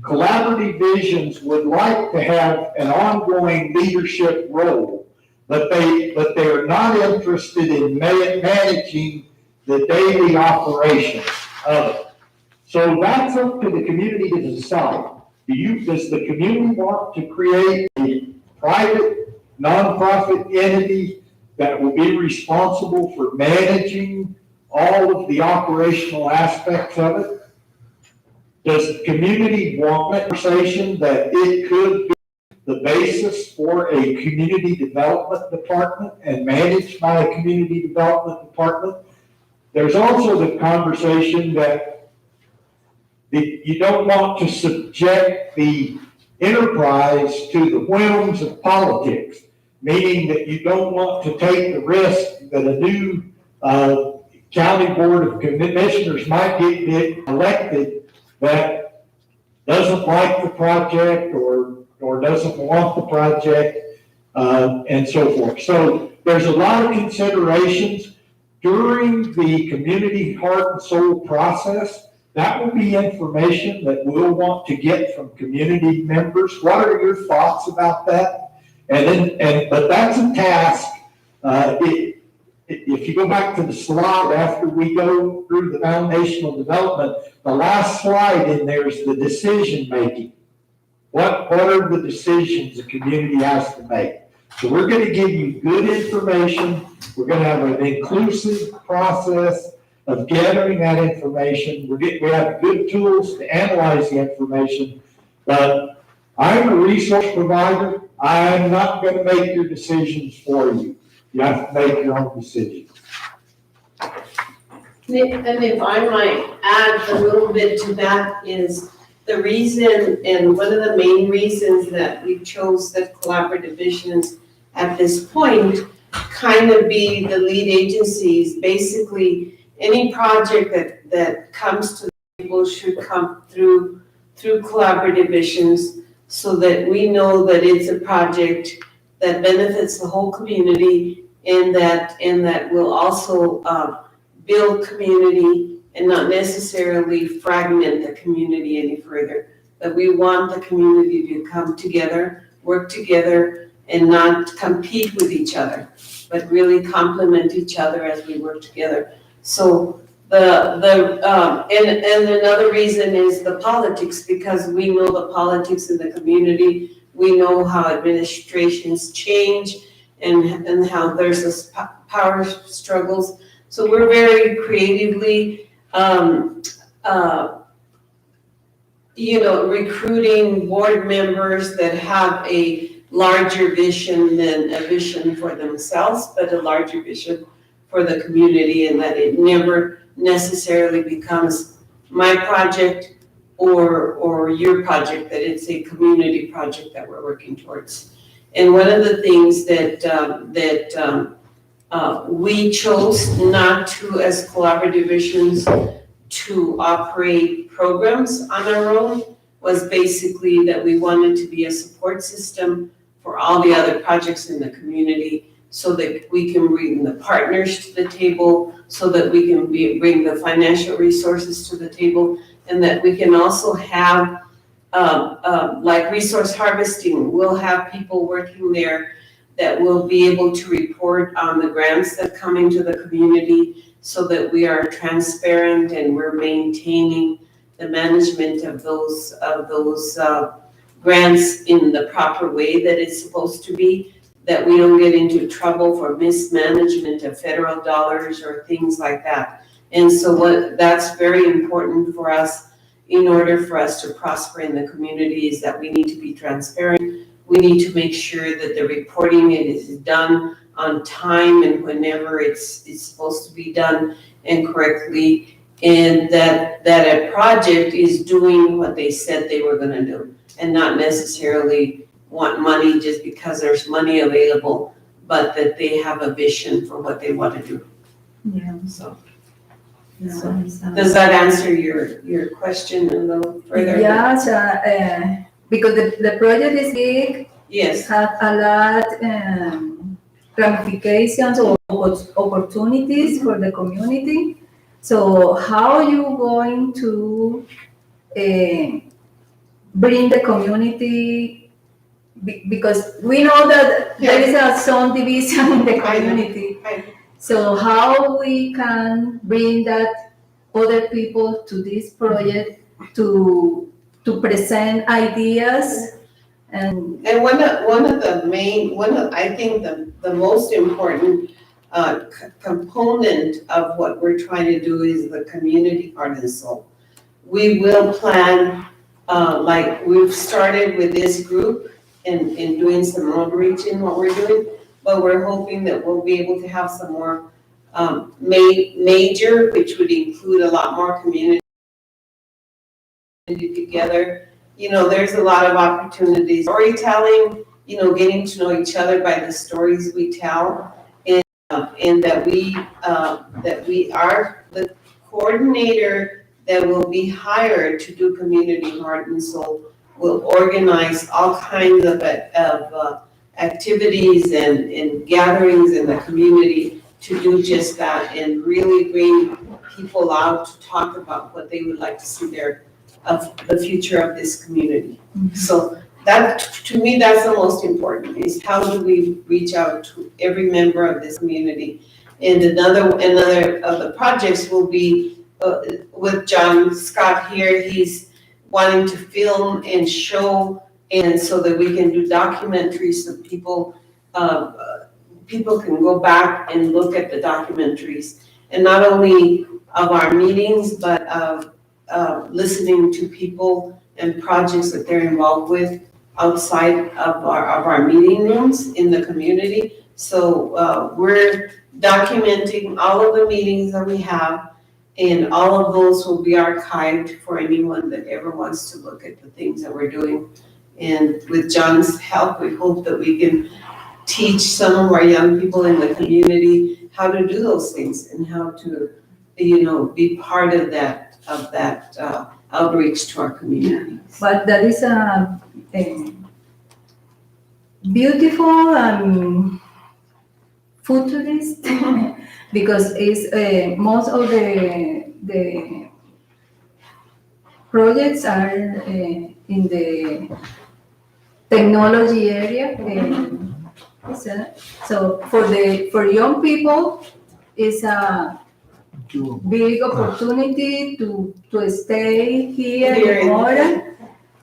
Collaborative Visions would like to have an ongoing leadership role, but they're not interested in managing the daily operations of it. So that's up to the community to decide. Does the community want to create a private, nonprofit entity that will be responsible for managing all of the operational aspects of it? Does the community want a conversation that it could be the basis for a community development department and managed by a community development department? There's also the conversation that you don't want to subject the enterprise to the whims of politics, meaning that you don't want to take the risk that a new county board of commissioners might get elected that doesn't like the project or doesn't want the project, and so forth. So there's a lot of considerations during the community heart and soul process. That will be information that we'll want to get from community members. What are your thoughts about that? But that's a task. If you go back to the slide after we go through the foundational development, the last slide in there is the decision making. What are the decisions the community has to make? So we're going to give you good information. We're going to have an inclusive process of gathering that information. We have good tools to analyze the information, but I'm a resource provider. I'm not going to make your decisions for you. You have to make your own decisions. And if I might add a little bit to that is the reason, and one of the main reasons that we chose the Collaborative Visions at this point, kind of be the lead agencies. Basically, any project that comes to the table should come through Collaborative Visions so that we know that it's a project that benefits the whole community and that will also build community and not necessarily fragment the community any further. But we want the community to come together, work together, and not compete with each other, but really complement each other as we work together. So and another reason is the politics, because we know the politics in the community. We know how administrations change and how there's this power struggles. So we're very creatively, recruiting board members that have a larger vision than a vision for themselves, but a larger vision for the community, and that it never necessarily becomes my project or your project, that it's a community project that we're working towards. And one of the things that we chose not to, as Collaborative Visions, to operate programs on our own was basically that we wanted to be a support system for all the other projects in the community, so that we can bring the partners to the table, so that we can bring the financial resources to the table, and that we can also have like resource harvesting. We'll have people working there that we'll be able to report on the grants that come into the community so that we are transparent and we're maintaining the management of those grants in the proper way that it's supposed to be, that we don't get into trouble for mismanagement of federal dollars or things like that. And so that's very important for us in order for us to prosper in the community is that we need to be transparent. We need to make sure that the reporting is done on time and whenever it's supposed to be done and correctly, and that a project is doing what they said they were gonna do and not necessarily want money just because there's money available, but that they have a vision for what they want to do. Yeah. So, So, does that answer your question a little further? yeah, so, because the project is big, Yes. have a lot ramifications or opportunities for the community. So how are you going to bring the community, because we know that there is some division in the community. So how we can bring that other people to this project to present ideas and And I think the most important component of what we're trying to do is the community part and soul. We will plan, like we've started with this group in doing some outreach in what we're doing, but we're hoping that we'll be able to have some more major, which would include a lot more community together. You know, there's a lot of opportunities. Storytelling, you know, getting to know each other by the stories we tell, and that we are the coordinator that will be hired to do community heart and soul will organize all kinds of activities and gatherings in the community to do just that and really bring people out to talk about what they would like to see of the future of this community. So that, to me, that's the most important, is how do we reach out to every member of this community? And another of the projects will be with John Scott here. He's wanting to film and show, and so that we can do documentaries so people can go back and look at the documentaries, and not only of our meetings, but of listening to people and projects that they're involved with outside of our meeting rooms in the community. So we're documenting all of the meetings that we have, and all of those will be archived for anyone that ever wants to look at the things that we're doing. And with John's help, we hope that we can teach some of our young people in the community how to do those things and how to, you know, be part of that outreach to our community. but that is a beautiful futurist because it's most of the projects are in the technology area. So for young people, it's a big opportunity to stay here in Mora.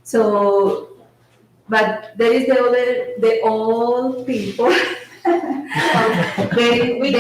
So, but there is the old people. they need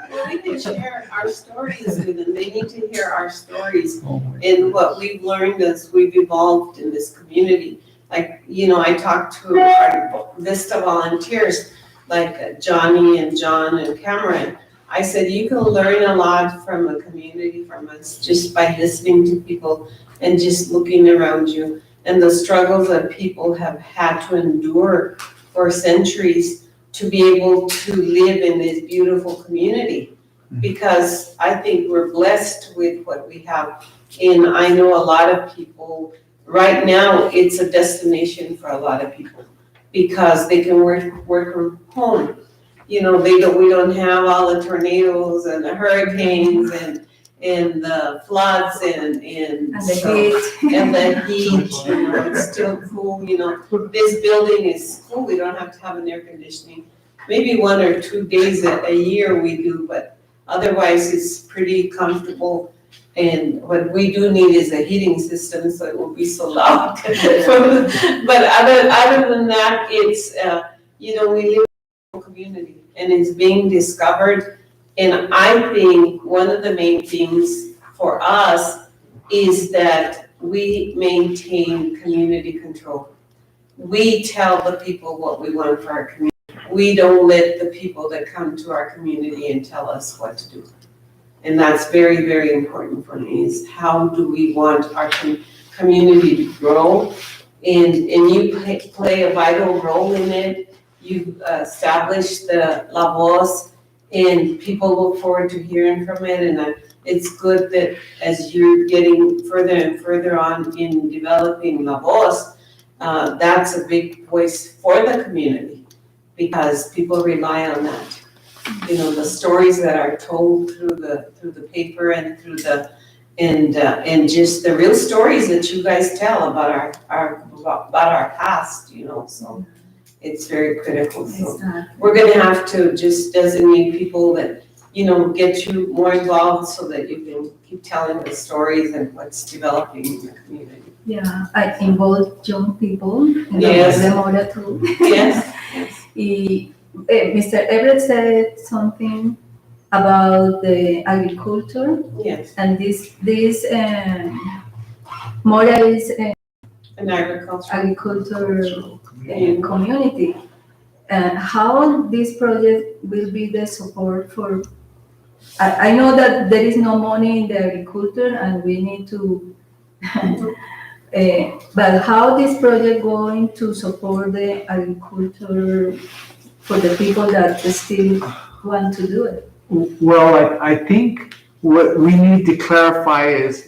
Well, we can share our stories with them. They need to hear our stories and what we've learned as we've evolved in this community. Like, you know, I talked to our Vista volunteers, like Johnny and John and Cameron. I said, you can learn a lot from a community, from us, just by listening to people and just looking around you, and the struggles that people have had to endure for centuries to be able to live in this beautiful community. Because I think we're blessed with what we have. And I know a lot of people, right now, it's a destination for a lot of people because they can work from home. You know, we don't have all the tornadoes and the hurricanes and the floods and And the so- heat. and the heat, it's still cool, this building is cool, we don't have to have an air conditioning. Maybe 1 or 2 days a year we do, but otherwise it's pretty comfortable. And what we do need is a heating system, so it won't be so loud. But other than that, it's, we live in a community and it's being discovered. And I think one of the main things for us is that we maintain community control. We tell the people what we want for our community. We don't let the people that come to our community and tell us what to do. And that's very, very important for me, is how do we want our community to grow? And you play a vital role in it. You've established the La Voz, and people look forward to hearing from it. And it's good that as you're getting further and further on in developing La Voz, that's a big voice for the community, because people rely on that. The stories that are told through the paper and through and just the real stories that you guys tell about our past, so it's very critical. So we're gonna have to just designate people that, get you more involved so that you can keep telling the stories and what's developing in the community. Yeah, I involve young people in Yes. the Mora too. Yes, Mr. Everett said something about the agriculture, yes, and this Mora is an and agriculture. agriculture community. How this project will be the support for, I know that there is no money in the agriculture and we need to, but how this project going to support the agriculture for the people that still want to do it? Well, I think what we need to clarify is,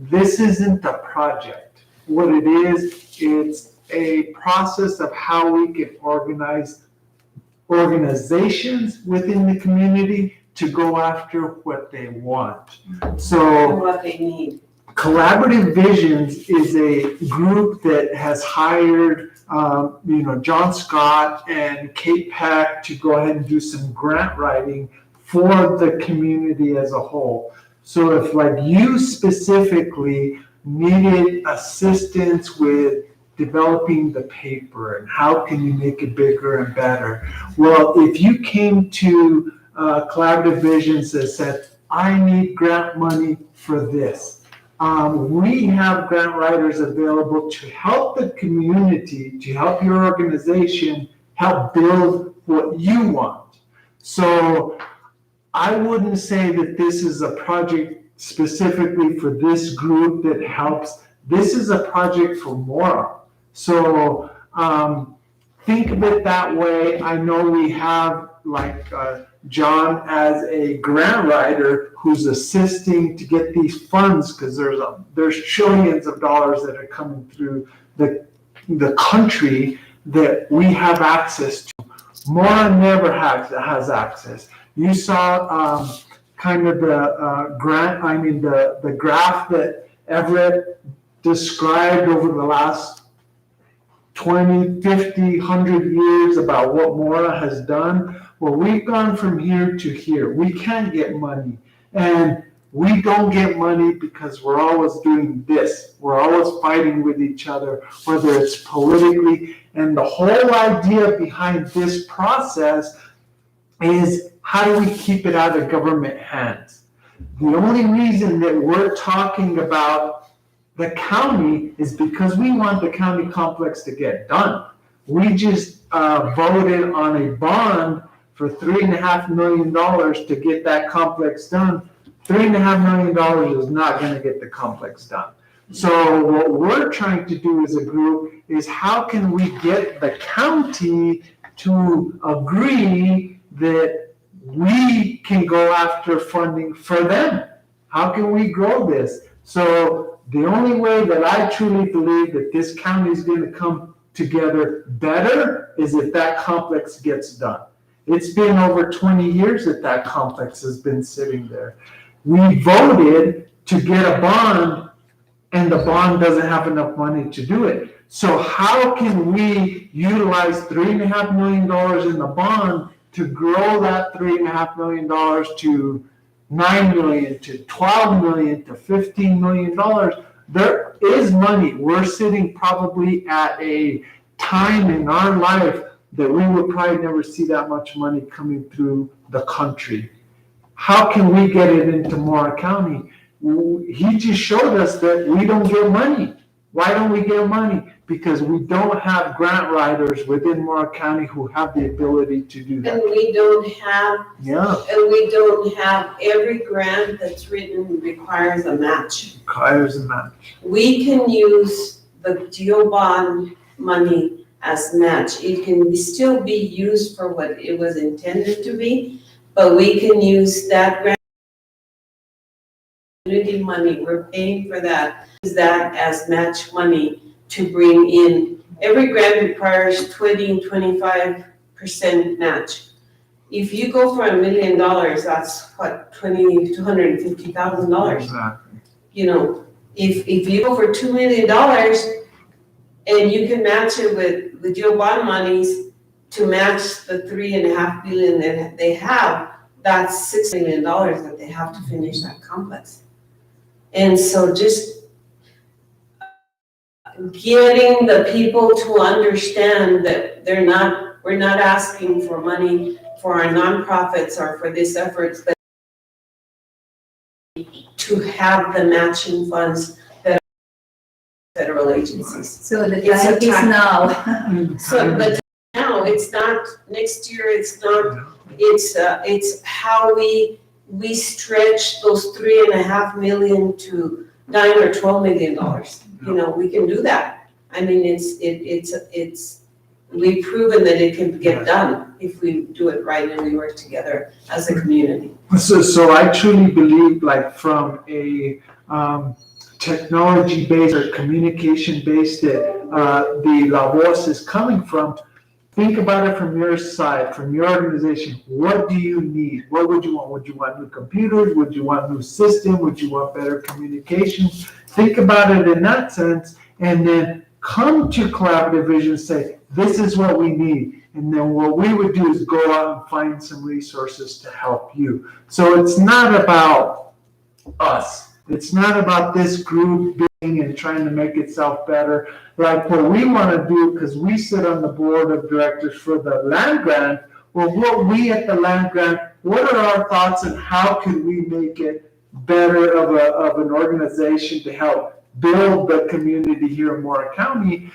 this isn't a project. What it is, it's a process of how we can organize organizations within the community to go after what they want. So And what they need. Collaborative Visions is a group that has hired, John Scott and Kate Peck to go ahead and do some grant writing for the community as a whole. So if you specifically needed assistance with developing the paper and how can you make it bigger and better, well, if you came to Collaborative Visions that said, I need grant money for this, we have grant writers available to help the community, to help your organization, help build what you want. So I wouldn't say that this is a project specifically for this group that helps. This is a project for Mora. So think of it that way. I know we have John as a grant writer who's assisting to get these funds, because there's trillions of dollars that are coming through the country that we have access to. Mora never has access. You saw kind of the the graph that Everett described over the last 20, 50, 100 years about what Mora has done. Well, we've gone from here to here. We can't get money. And we don't get money because we're always doing this. We're always fighting with each other, whether it's politically. And the whole idea behind this process is, how do we keep it out of government hands? The only reason that we're talking about the county is because we want the county complex to get done. We just voted on a bond for $3.5 million to get that complex done. $3.5 million is not going to get the complex done. So what we're trying to do as a group is, how can we get the county to agree that we can go after funding for them? How can we grow this? So the only way that I truly believe that this county is going to come together better is if that complex gets done. It's been over 20 years that complex has been sitting there. We voted to get a bond and the bond doesn't have enough money to do it. So how can we utilize $3.5 million in the bond to grow that $3.5 million to $9 million, to $12 million, to $15 million? There is money. We're sitting probably at a time in our life that we will probably never see that much money coming through the country. How can we get it into Mora County? He just showed us that we don't get money. Why don't we get money? Because we don't have grant writers within Mora County who have the ability to do that. And we don't have, Yeah, and we don't have, every grant that's written requires a match. requires a match. We can use the geo bond money as match. It can still be used for what it was intended to be, but we can use that grant community money, we're paying for that, use that as match money to bring in. Every grant requires 20 and 25% match. If you go for $1 million, that's what, $250,000. Exactly. You know, if you go for $2 million and you can match it with the geo bond monies to match the $3.5 billion that they have, that's $6 million that they have to finish that complex. And so just getting the people to understand that we're not asking for money for our nonprofits or for these efforts, but to have the matching funds that are federal agencies. So the It's a time is time. now. So, but now, it's not next year, it's not, it's how we stretch those $3.5 million to $9 or $12 million. You know, we can do that. I mean, it's, we've proven that it can get done if we do it right and we work together as a community. So I truly believe, like, from a technology-based or communication-based that the La Voz is coming from, think about it from your side, from your organization. What do you need? What would you want? Would you want new computers? Would you want new system? Would you want better communication? Think about it in that sense, and then come to Collaborative Vision and say, this is what we need. And then what we would do is go out and find some resources to help you. So it's not about us. It's not about this group being and trying to make itself better. Like what we want to do, because we sit on the board of directors for the land grant, well, what we at the land grant, what are our thoughts and how can we make it better of an organization to help build the community here in Mora County?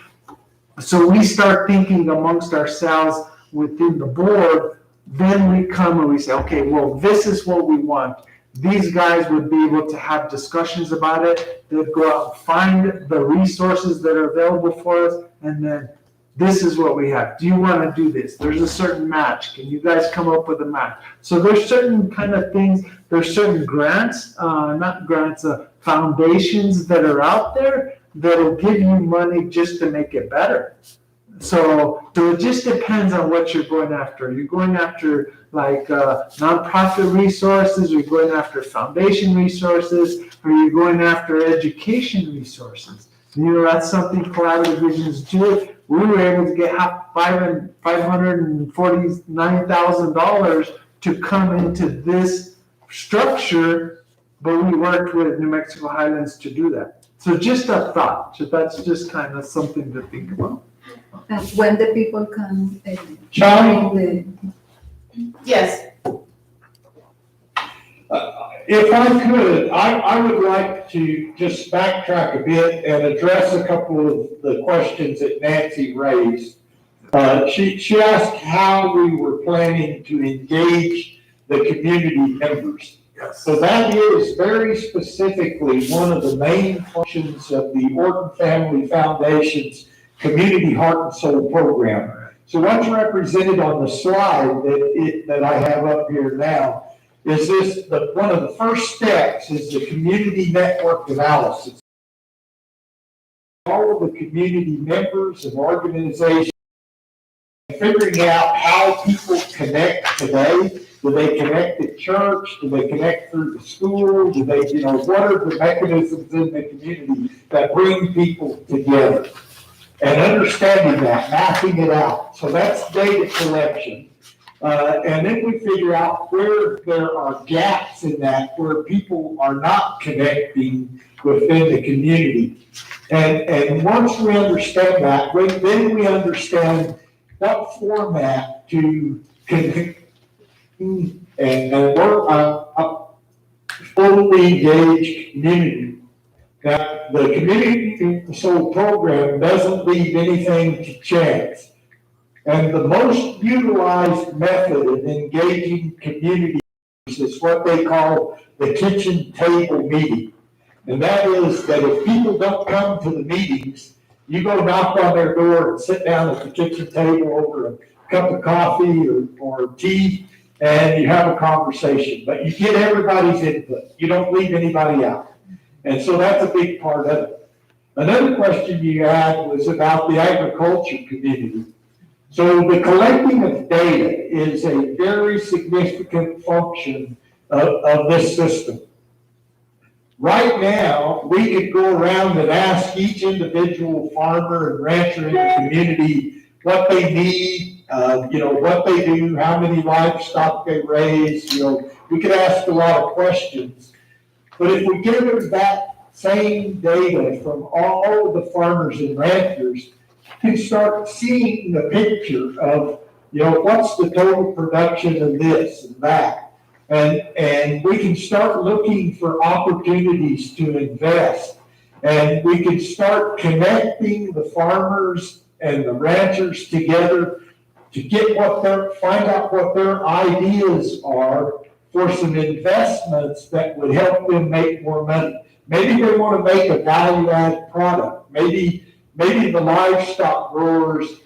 So we start thinking amongst ourselves within the board, then we come and we say, okay, well, this is what we want. These guys would be able to have discussions about it. They'd go out and find the resources that are available for us, and then this is what we have. Do you want to do this? There's a certain match. Can you guys come up with a match? So there's certain kind of things, there's certain grants, foundations that are out there that'll give you money just to make it better. So it just depends on what you're going after. Are you going after like nonprofit resources? Are you going after foundation resources? Are you going after education resources? You know, that's something Collaborative Visions do. We were able to get $549,000 to come into this structure, but we worked with New Mexico Highlands to do that. So just a thought. So that's just kind of something to think about. And when the people can. Charlie? Yes, If I could, I would like to just backtrack a bit and address a couple of the questions that Nancy raised. She asked how we were planning to engage the community members. Yes. So that is very specifically one of the main functions of the Orton Family Foundation's Community Heart and Soul program. So what's represented on the slide that I have up here now is one of the first steps is the community network analysis. All of the community members and organizations figuring out how people connect today Do they connect at church? Do they connect through the school? Do they, what are the mechanisms in the community that bring people together? And understanding that, mapping it out. So that's data collection. And then we figure out where there are gaps in that, where people are not connecting within the community. And once we understand that, then we understand what format to connect and work on a fully engaged community. Now, the community soul program doesn't leave anything to chance. And the most utilized method of engaging communities is what they call the kitchen table meeting. And that is that if people don't come to the meetings, you go knock on their door and sit down at the kitchen table over a cup of coffee or tea, and you have a conversation. But you get everybody's input. You don't leave anybody out. And so that's a big part of it. Another question you had was about the agriculture community. So the collecting of data is a very significant function of this system. Right now, we could go around and ask each individual farmer and rancher in the community what they need, what they do, how many livestock they raise. We could ask a lot of questions. But if we give them that same data from all of the farmers and ranchers, you can start seeing the picture of, what's the total production of this and that. And we can start looking for opportunities to invest. And we can start connecting the farmers and the ranchers together to find out what their ideas are for some investments that would help them make more money. Maybe they want to make a value-added product. Maybe the livestock growers,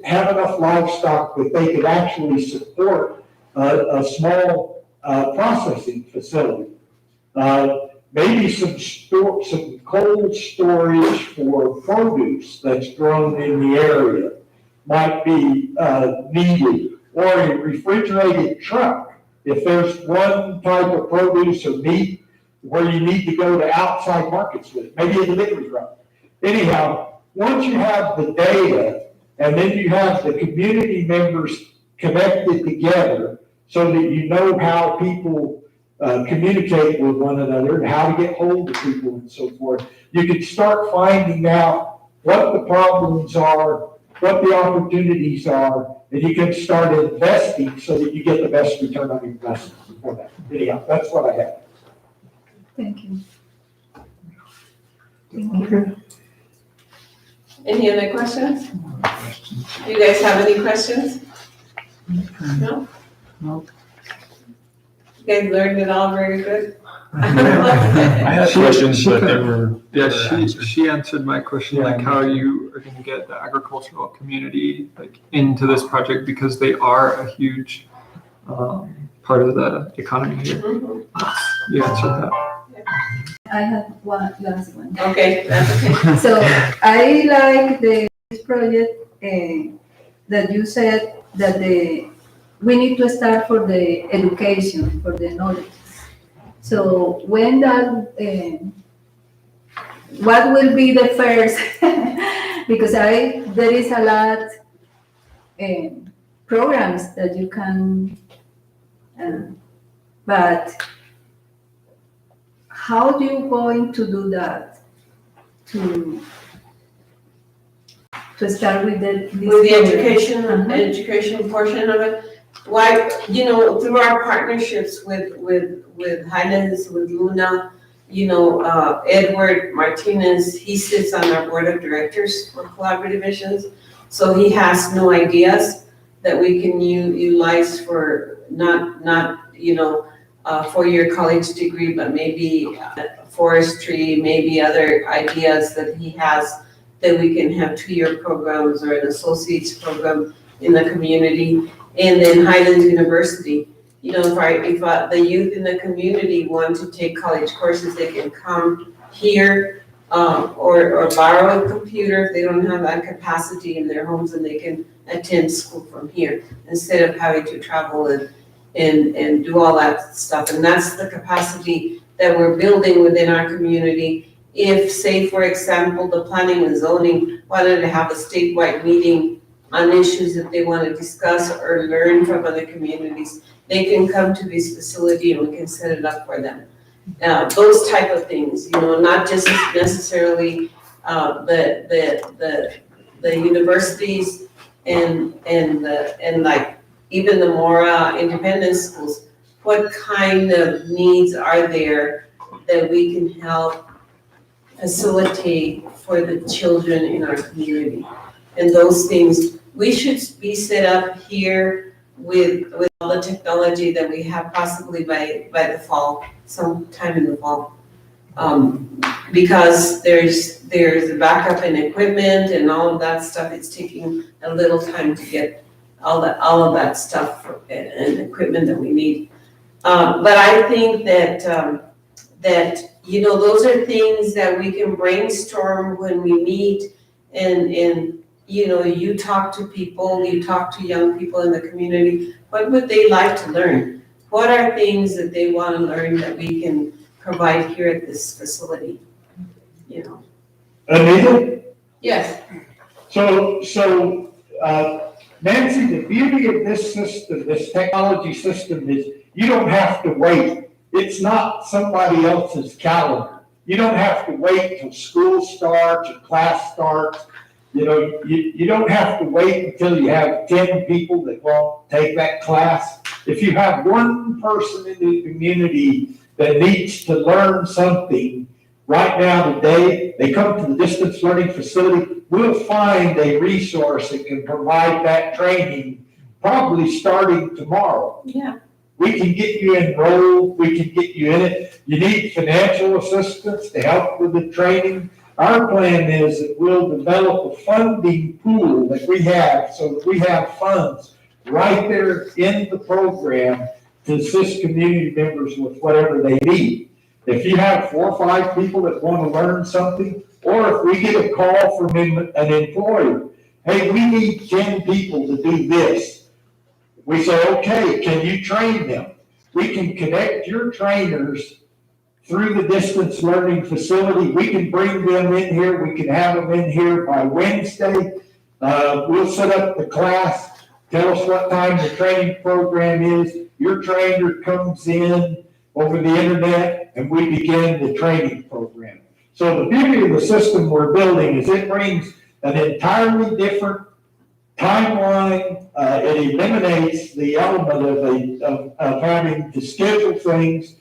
have enough livestock that they could actually support a small processing facility. Maybe some cold storage for produce that's grown in the area might be needed, or a refrigerated truck. If there's one type of produce or meat where you need to go to outside markets with it, maybe a delivery truck. Anyhow, once you have the data and then you have the community members connected together so that you know how people communicate with one another and how to get hold of people and so forth, you can start finding out what the problems are, what the opportunities are, and you can start investing so that you get the best return on investment for that. Anyhow, that's what I have. Thank you. Thank you. Any other questions? Do you guys have any questions? No? No. You guys learned it all very good? I had questions, but they were. Yeah, answered. she answered my question, like how you are gonna get the agricultural community like into this project because they are a huge part of the economy here. Mhm. You answered that. I have one last one. Okay, that's okay. So I like this project that you said that we need to start for the education, for the knowledge. So when that, what will be the first? Because there is a lot programs that you can, but how do you going to do that? To start with this With the program? education portion of it, why, through our partnerships with Highlands, with Luna, Edward Martinez, he sits on our board of directors for collaborative visions. So he has new ideas that we can utilize for not a four-year college degree, but maybe forestry, maybe other ideas that he has that we can have 2-year programs or an associate's program in the community. And then Highlands University, if the youth in the community want to take college courses, they can come here or borrow a computer if they don't have that capacity in their homes, and they can attend school from here instead of having to travel and do all that stuff. And that's the capacity that we're building within our community. If, say, for example, the planning and zoning wanted to have a statewide meeting on issues that they want to discuss or learn from other communities, they can come to this facility and we can set it up for them. Those type of things, not just necessarily the universities and like even the Mora independent schools. What kind of needs are there that we can help facilitate for the children in our community? And those things, we should be set up here with all the technology that we have possibly by the fall, sometime in the fall. Because there's a backup in equipment and all of that stuff. It's taking a little time to get all of that stuff and equipment that we need. But I think that those are things that we can brainstorm when we meet and you talk to people, you talk to young people in the community. What would they like to learn? What are things that they want to learn that we can provide here at this facility? Anita? Yes. So, Nancy, the beauty of this system, this technology system, is you don't have to wait. It's not somebody else's calendar. You don't have to wait till school starts or class starts. You don't have to wait until you have 10 people that won't take that class. If you have one person in the community that needs to learn something right now today, they come to the distance learning facility, we'll find a resource that can provide that training, probably starting tomorrow. Yeah. We can get you enrolled, we can get you in it. You need financial assistance to help with the training. Our plan is that we'll develop a funding pool that we have so that we have funds right there in the program to assist community members with whatever they need. If you have 4 or 5 people that want to learn something, or if we get a call from an employer, hey, we need 10 people to do this. We say, okay, can you train them? We can connect your trainers through the distance learning facility. We can bring them in here. We can have them in here by Wednesday. We'll set up the class. Tell us what time the training program is. Your trainer comes in over the internet and we begin the training program. So the beauty of the system we're building is it brings an entirely different timeline. It eliminates the element of having to schedule things.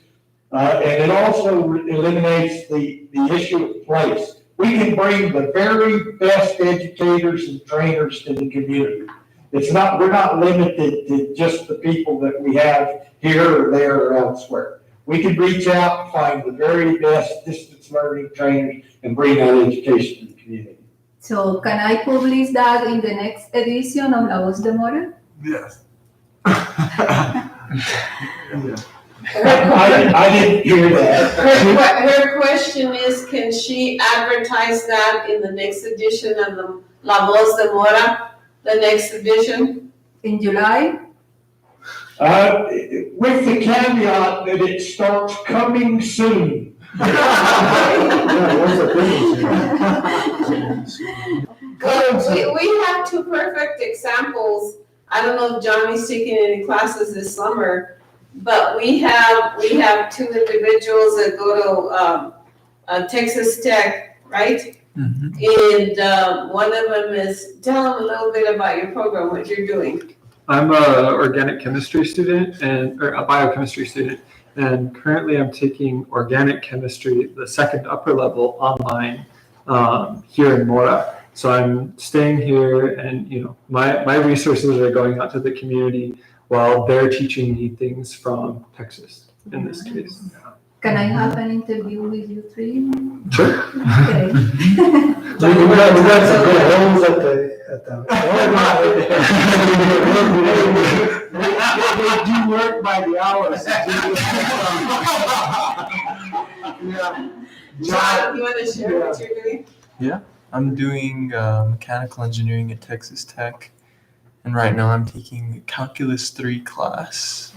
And it also eliminates the issue of place. We can bring the very best educators and trainers to the community. We're not limited to just the people that we have here or there or elsewhere. We can reach out and find the very best distance learning trainers and bring that education to the community. So can I publish that in the next edition of La Voz de Mora? Yes. I didn't hear that. Her question is, can she advertise that in the next edition of the La Voz de Mora, the next edition? In July? With the caveat that it starts coming soon. We have 2 perfect examples. I don't know if Johnny's taking any classes this summer, but we have 2 individuals that go to Texas Tech, right? Mm-hmm. And one of them is, tell them a little bit about your program, what you're doing. I'm an organic chemistry student or a biochemistry student, and currently I'm taking organic chemistry, the second upper level online here in Mora. So I'm staying here, and my resources are going out to the community while they're teaching me things from Texas in this case. Can I have an interview with you 3? Sure. Okay. We got some good homes at the they do work by the hours. Yeah. John, you wanna share what you're doing? I'm doing mechanical engineering at Texas Tech, and right now I'm taking a Calculus 3 class,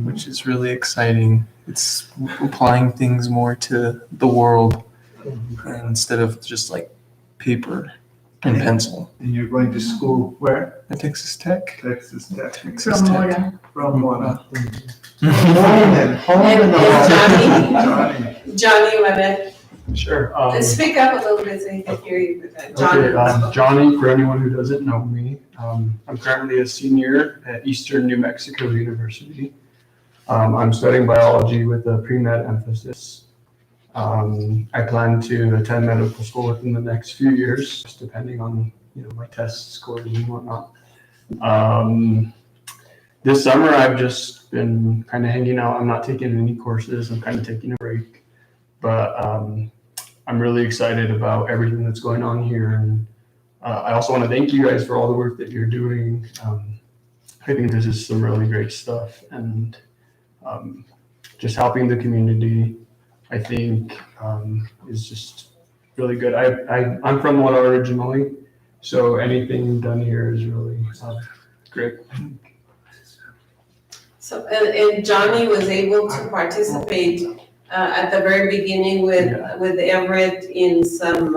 which is really exciting. It's applying things more to the world instead of just like paper and pencil. And you're going to school where? At Texas Tech. Texas Tech. Texas From Tech. Mora. From Mora. And Johnny. Johnny, wanna Sure. speak up a little bit so he can hear you. Okay, Johnny, for anyone who doesn't know me, I'm currently a senior at Eastern New Mexico University. I'm studying biology with a pre-med emphasis. I plan to attend medical school within the next few years, just depending on my test scores and whatnot. This summer I've just been kind of hanging out. I'm not taking any courses. I'm kind of taking a break, but I'm really excited about everything that's going on here, and I also want to thank you guys for all the work that you're doing. I think this is some really great stuff, and just helping the community, I think, is just really good. I'm from Mora originally, so anything done here is really great. So, and Johnny was able to participate at the very beginning with Everett in some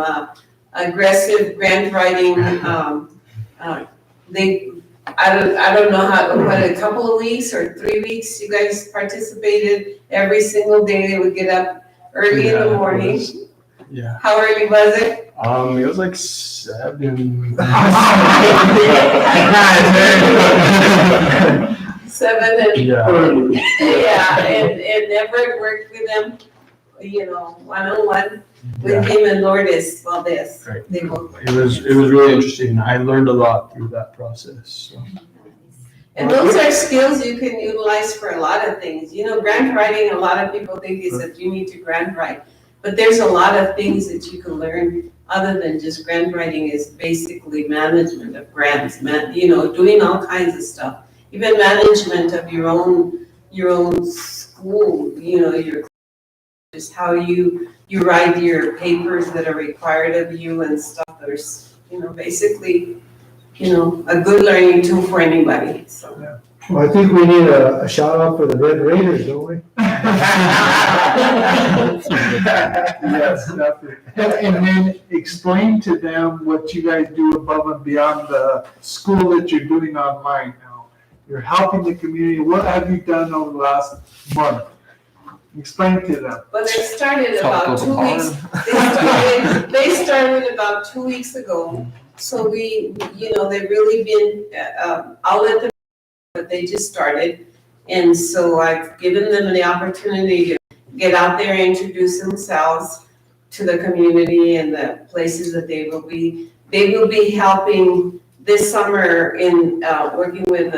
aggressive grant writing. I don't know what, a couple of weeks or 3 weeks you guys participated. Every single day they would get up early in the morning. Yeah. How early was it? It was like 7. 7 and Yeah. and Everett worked with them, one-on-one with him and Lourdes Valdez. Right. They both. It was really interesting. I learned a lot through that process. So. And those are skills you can utilize for a lot of things. Grant writing, a lot of people think is that you need to grant write, but there's a lot of things that you can learn other than just grant writing. Is basically management of grants, doing all kinds of stuff. Even management of your own school, just how you write your papers that are required of you and stuff. There's, basically, a good learning tool for anybody, so. Well, I think we need a shout out for the Red Raiders, don't we? Yes, definitely. And then explain to them what you guys do above and beyond the school that you're doing online now. You're helping the community. What have you done over the last month? Explain to them. Well, they started about 2 weeks. They started about 2 weeks ago. So they've really been, I'll let them, but they just started. And so I've given them the opportunity to get out there and introduce themselves to the community and the places that they will be helping this summer in working with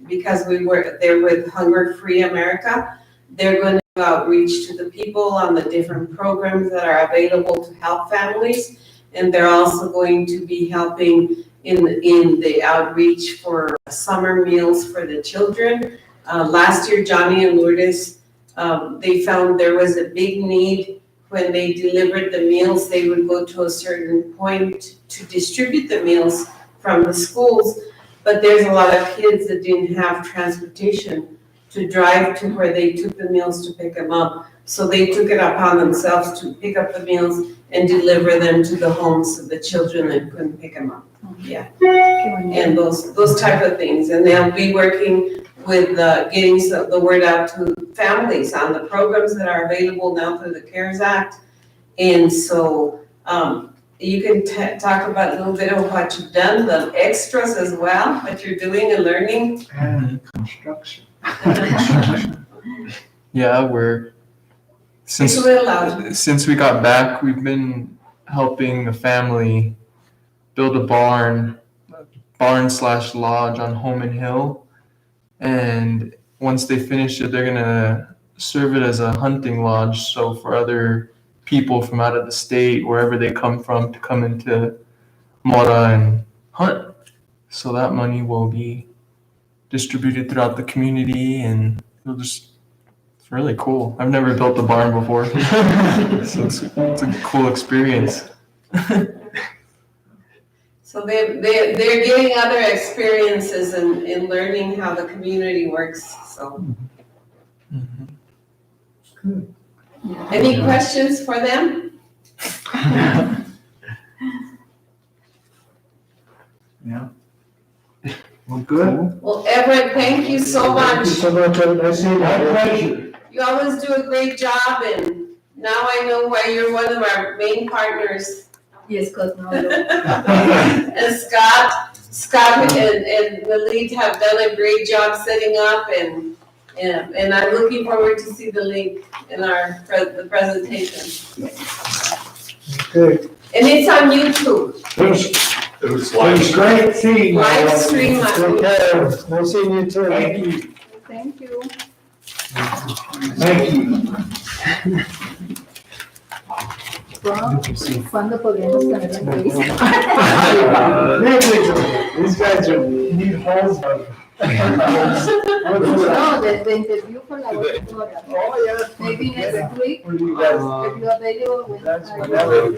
because they're with Hunger Free America. They're going to outreach to the people on the different programs that are available to help families, and they're also going to be helping in the outreach for summer meals for the children. Last year, Johnny and Lourdes, they found there was a big need. When they delivered the meals, they would go to a certain point to distribute the meals from the schools, but there's a lot of kids that didn't have transportation to drive to where they took the meals to pick them up. So they took it upon themselves to pick up the meals and deliver them to the homes of the children that couldn't pick them up. Yeah, and those type of things. And they'll be working with getting the word out to families on the programs that are available now through the CARES Act. And so you can talk about a little bit of what you've done, the extras as well, what you're doing and learning. And construction. Yeah, It's a little loud. since we got back, we've been helping a family build a barn / lodge on Holman Hill. And once they finish it, they're gonna serve it as a hunting lodge. So for other people from out of the state, wherever they come from, to come into Mora and hunt. So that money will be distributed throughout the community, and it'll just It's really cool. I've never built a barn before. So it's a cool experience. So they're getting other experiences in learning how the community works, so. Any questions for them? Well, good. Well, Everett, thank you so Thank much. you so much, have a nice evening. My pleasure. You always do a great job, and now I know why you're one of our main partners. Yes, because now. And Scott and Malit have done a great job setting up, and I'm looking forward to see the link in the presentation. Okay. And it's on YouTube, It was It was great seeing you. live stream on Take YouTube. care, nice seeing you too. Thank you. Thank you. Thank you. Wow. ¿Cuándo podríamos tener la entrevista? These guys are need holes. No, the interview for la doctora. Oh, yeah. Maybe next week, Where do you guys? if you're available. That's whenever.